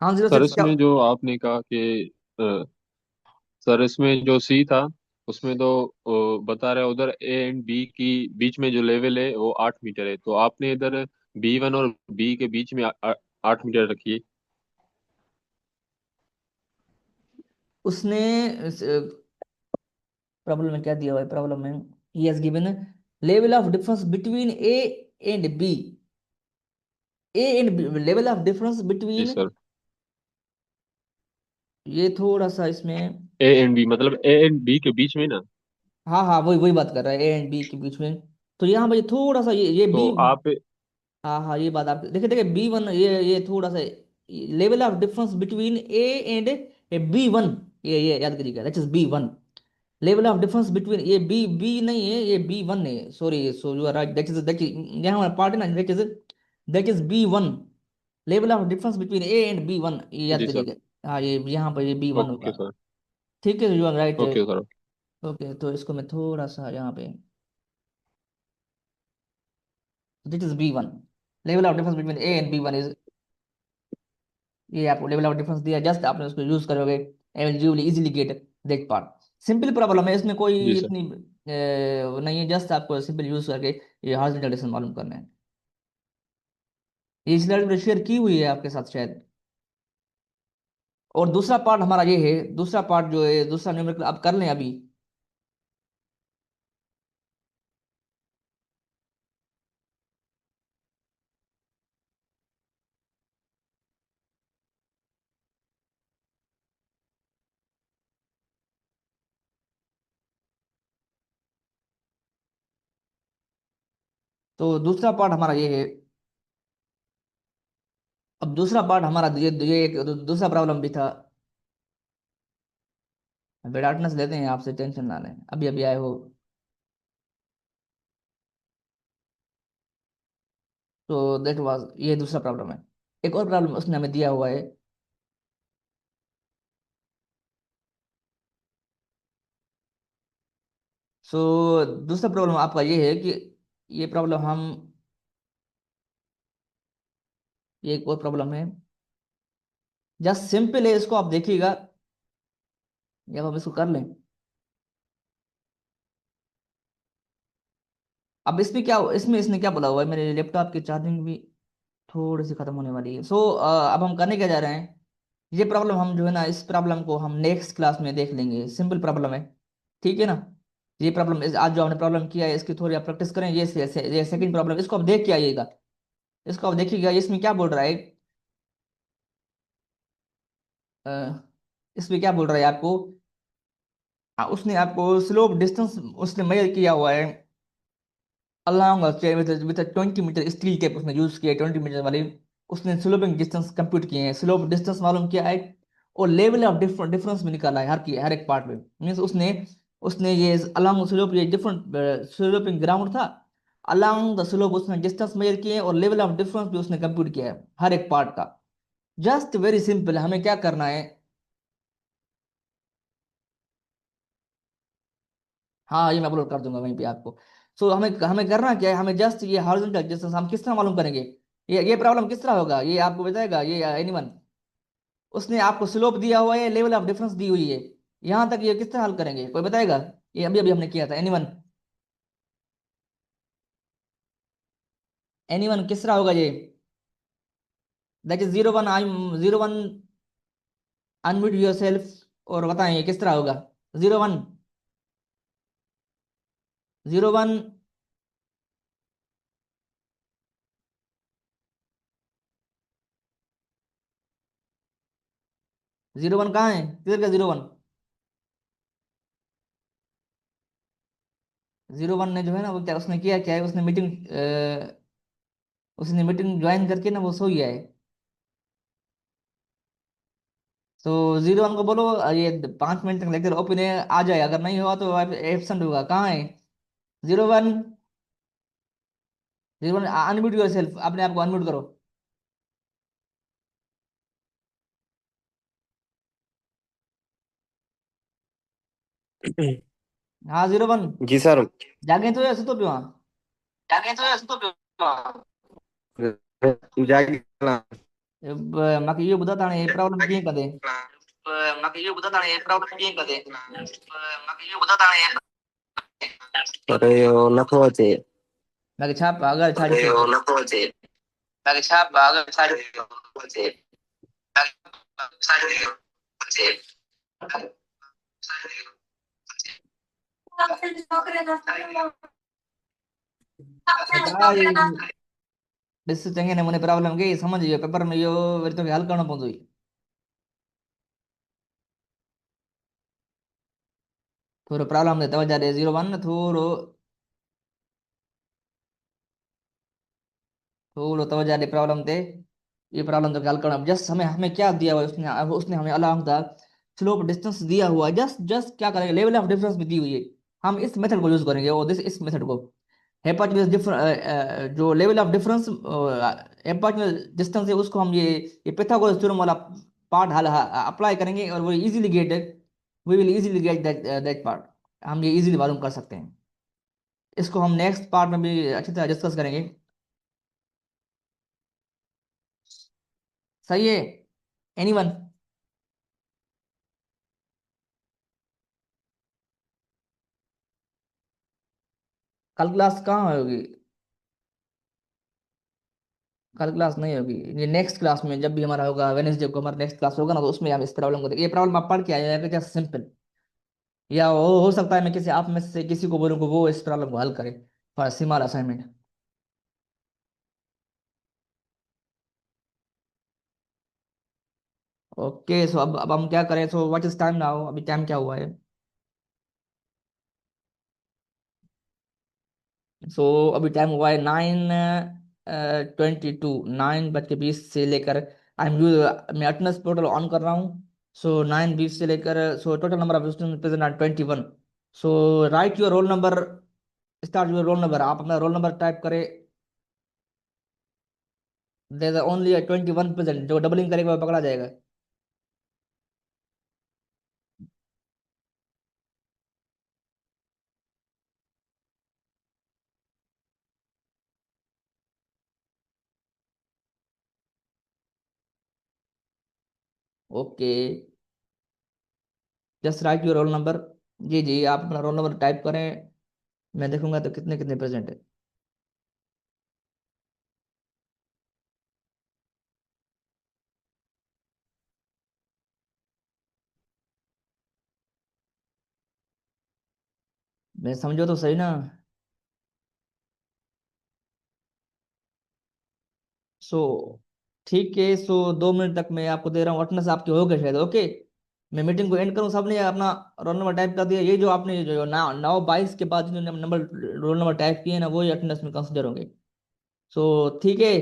हाँ, जीरो सर सिक्स क्या। इसमें जो आपने कहा कि अ, सर इसमें जो सी था उसमें तो बता रहे उधर ए एंड बी की बीच में जो लेवल है वो 8 मीटर है, तो आपने इधर B1 और बी के बीच में 8 मीटर रखी है। उसने प्रॉब्लम में क्या दिया हुआ है, प्रॉब्लम में ही has given level of difference between A and B, A and B, level of difference जी बिटवीन, सर। ये थोड़ा सा इसमें, ए एंड बी मतलब ए एंड बी के बीच में ना। हाँ हाँ वही वही बात कर रहा है, ए एंड बी के बीच में। तो यहाँ पर ये थोड़ा सा ये बी, तो आप हाँ हाँ ये बात आप देखिए देखिए B1, ये थोड़ा सा level of difference between A and B1, ये याद करिएगा, that is B1। Level of difference between ये बी नहीं है, ये B1 है, sorry, so you are right, that is यहाँ हमारा पार्ट है ना, that is B1। Level of difference between A and B1, ये याद जी सर। करिएगा। हाँ, ये यहाँ पर ये B1 होगा। Okay sir. ठीक है, you are right. Okay sir. Okay, तो इसको मैं थोड़ा सा यहाँ पे, that is B1। Level of difference between A and B1 is, ये आपको लेवल ऑफ डिफरेंस दिया, जस्ट आपने उसको यूज करोगे and you will easily get that part. Simple problem है, इसमें जी कोई सर। इतनी वो नहीं है, जस्ट आपको सिंपल यूज करके ये हॉरिजॉन्टल डिस्टेंस मालूम करना है। ये स्लाइड में शेयर की हुई है आपके साथ शायद। और दूसरा पार्ट हमारा ये है, दूसरा पार्ट जो है, दूसरा न्यूमेरिकल आप कर लें अभी। तो दूसरा पार्ट हमारा ये है। अब दूसरा पार्ट हमारा ये एक दूसरा प्रॉब्लम भी था। बेडाटनेस लेते हैं आपसे, टेंशन ना लें, अभी अभी आए हो। तो दैट वाज, ये दूसरा प्रॉब्लम है। एक और प्रॉब्लम उसने हमें दिया हुआ है। सो दूसरा प्रॉब्लम आपका ये है कि ये प्रॉब्लम हम, ये एक और प्रॉब्लम है, जस्ट सिंपल है, इसको आप देखिएगा जब हम इसको कर लें। अब इसमें क्या, इसमें इसने क्या बोला हुआ है, मेरे लैपटॉप की चार्जिंग भी थोड़ी सी खत्म होने वाली है। सो अब हम करने क्या जा रहे हैं, ये प्रॉब्लम हम जो है ना, इस प्रॉब्लम को हम नेक्स्ट क्लास में देख लेंगे, सिंपल प्रॉब्लम है, ठीक है ना। ये प्रॉब्लम आज जो हमने प्रॉब्लम किया है, इसकी थोड़ी आप प्रैक्टिस करें। ये सेकंड प्रॉब्लम, इसको आप देख के आइएगा, इसको आप देखिएगा, इसमें क्या बोल रहा है, अ, इसमें क्या बोल रहा है आपको, उसने आपको स्लोप डिस्टेंस उसने मेजर किया हुआ है along a chain with a 20 metre steel tape उसने यूज किया है, 20 मीटर वाली। उसने स्लोपिंग डिस्टेंस कंप्यूट किए हैं, स्लोप डिस्टेंस मालूम किया है, और लेवल ऑफ डिफरेंस भी निकाला है हर एक पार्ट में। मीन्स उसने उसने ये अलॉन्ग स्लोप, ये डिफरेंट स्लोपिंग ग्राउंड था, अलॉन्ग द स्लोप उसने डिस्टेंस मेजर किए और लेवल ऑफ डिफरेंस भी उसने कंप्यूट किया है हर एक पार्ट का। जस्ट वेरी सिंपल, हमें क्या करना है। हाँ ये मैं अपलोड कर दूंगा वहीं पे आपको। सो हमें हमें करना क्या है, हमें जस्ट ये हॉरिजॉन्टल डिस्टेंस हम किस तरह मालूम करेंगे, ये प्रॉब्लम किस तरह होगा, ये आपको बताएगा ये एनीवन। उसने आपको स्लोप दिया हुआ है, लेवल ऑफ डिफरेंस दी हुई है, यहाँ तक ये किस तरह हल करेंगे, कोई बताएगा। ये अभी अभी हमने किया था, एनीवन, एनीवन किस तरह होगा ये। That is 01, I 01, unmute your self और बताएं ये किस तरह होगा। 01, 01, 01 कहाँ है, किधर का 01। 01 ने जो है ना वो क्या उसने किया, क्या है उसने मीटिंग, उसने मीटिंग ज्वाइन करके ना वो सो गया है। तो 01 को बोलो ये 5 मिनट तक लेक्चर ओपन है, आ जाए, अगर नहीं हुआ तो एब्सेंट होगा, कहाँ है 01। 01 अनम्यूट योर सेल्फ, अपने आप को अनम्यूट करो। हाँ 01, जी सर। जागे तो या सुतो पे वहाँ। जागे तो ऐसे तो जागे माके ये ॿुधा ताणे ये प्रॉब्लम कीअं कंदे। मूंखे इहो ॿुधायो हाणे प्रॉब्लम कीअं कंदे मूंखे इहो ॿुधायो हाणे पर इहो नथो अचे माके छा अगर छा पर ॾिसो इहो नथो अचे मूंखे छा अगरि छा नथो अचे छा अचे बेटा ये ॾिस चङे नमूने प्रॉब्लम खे समझ वियो, पेपर में इहो वरी तोखे हल करणो पवंदो। थोरो प्रॉब्लम ते तवजा ॾे, 01 थोरो थोरो तवजा ॾे प्रॉब्लम ते। ये प्रॉब्लम तो हल करना, जस्ट हमें हमें क्या दिया हुआ है उसने, अब उसने हमें अलाउंग द स्लोप डिस्टेंस दिया हुआ है, जस्ट जस्ट क्या करेंगे, लेवल ऑफ डिफरेंस भी दी हुई है, हम इस मेथड को यूज करेंगे, और दिस इस मेथड को हेपार्टिनस डिफरेंस, जो level of difference hypotenuse distance है उसको हम ये पिथागोरस थ्योरम वाला पार्ट हल अप्लाई करेंगे और वो easily get, we will easily get that that part, हम ये इजीली मालूम कर सकते हैं। इसको हम नेक्स्ट पार्ट में भी अच्छी तरह डिस्कस करेंगे। सही है एनीवन। कल क्लास कहाँ होगी, कल क्लास नहीं होगी, ये नेक्स्ट क्लास में जब भी हमारा होगा, वेनेसडे को हमारा नेक्स्ट क्लास होगा ना, तो उसमें हम इस प्रॉब्लम को देखेंगे। ये प्रॉब्लम आप पढ़ के आए हैं जैसे सिंपल, या हो सकता है मैं किसी आप में से किसी को बोलूँ कि वो इस प्रॉब्लम को हल करे for small assignment. Okay so अब हम क्या करें, so what is time now, अभी टाइम क्या हुआ है। सो अभी टाइम हुआ है 9:22, 9:20 से लेकर आई एम यू, मैं अटेंडेंस पोर्टल ऑन कर रहा हूँ। सो 9:20 से लेकर, so total number of student present are 21। So write your roll number, start your roll number, आप अपना रोल नंबर टाइप करें। देयर इज ओनली 21 प्रेजेंट, जो डबलिंग करेगा वो पकड़ा जाएगा। Okay just write your roll number. जी जी आप अपना रोल नंबर टाइप करें, मैं देखूंगा तो कितने कितने प्रेजेंट है। मैं समझो तो सही ना। सो ठीक है, सो 2 मिनट तक मैं आपको दे रहा हूँ, अटेंडेंस आपके हो गए शायद। ओके मैं मीटिंग को एंड करूँ, सबने अपना रोल नंबर टाइप कर दिया, ये जो आपने जो 9:22 के बाद जिन्होंने नंबर रोल नंबर टाइप किए ना वो ही अटेंडेंस में कंसिडर होंगे। सो ठीक है,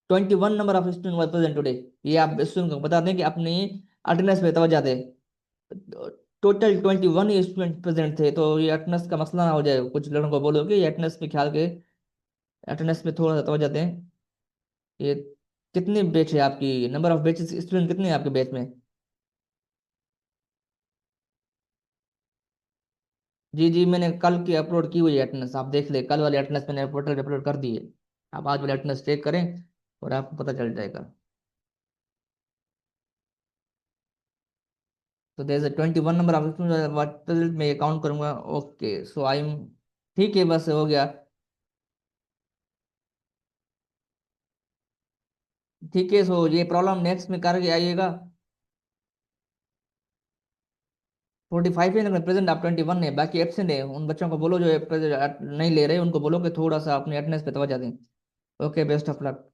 21 number of student were present today, ये आप स्टूडेंट को बता दें कि अपनी अटेंडेंस पे तवज्जो दें। टोटल 21 स्टूडेंट प्रेजेंट थे, तो ये अटेंडेंस का मसला ना हो जाए। कुछ लड़कों को बोलो कि अटेंडेंस पे ख्याल के, अटेंडेंस पे थोड़ा सा तवज्जो दें। ये कितनी बैच है आपकी, नंबर ऑफ बैचेस, स्टूडेंट कितने हैं आपके बैच में? जी जी, मैंने कल की अपलोड की हुई है अटेंडेंस, आप देख ले, कल वाली अटेंडेंस मैंने पोर्टल पे अपलोड कर दी है। आप आज वाली अटेंडेंस चेक करें और आपको पता चल जाएगा। तो there is 21 number of student, what मैं काउंट करूंगा। ओके सो आई एम, ठीक है, बस हो गया। ठीक है, सो ये प्रॉब्लम नेक्स्ट में करके आइएगा। 45 है प्रेजेंट, आप 21 है, बाकी एब्सेंट है। उन बच्चों को बोलो जो नहीं ले रहे, उनको बोलो कि थोड़ा सा अपनी अटेंडेंस पे तवज्जो दें। Okay, best of luck.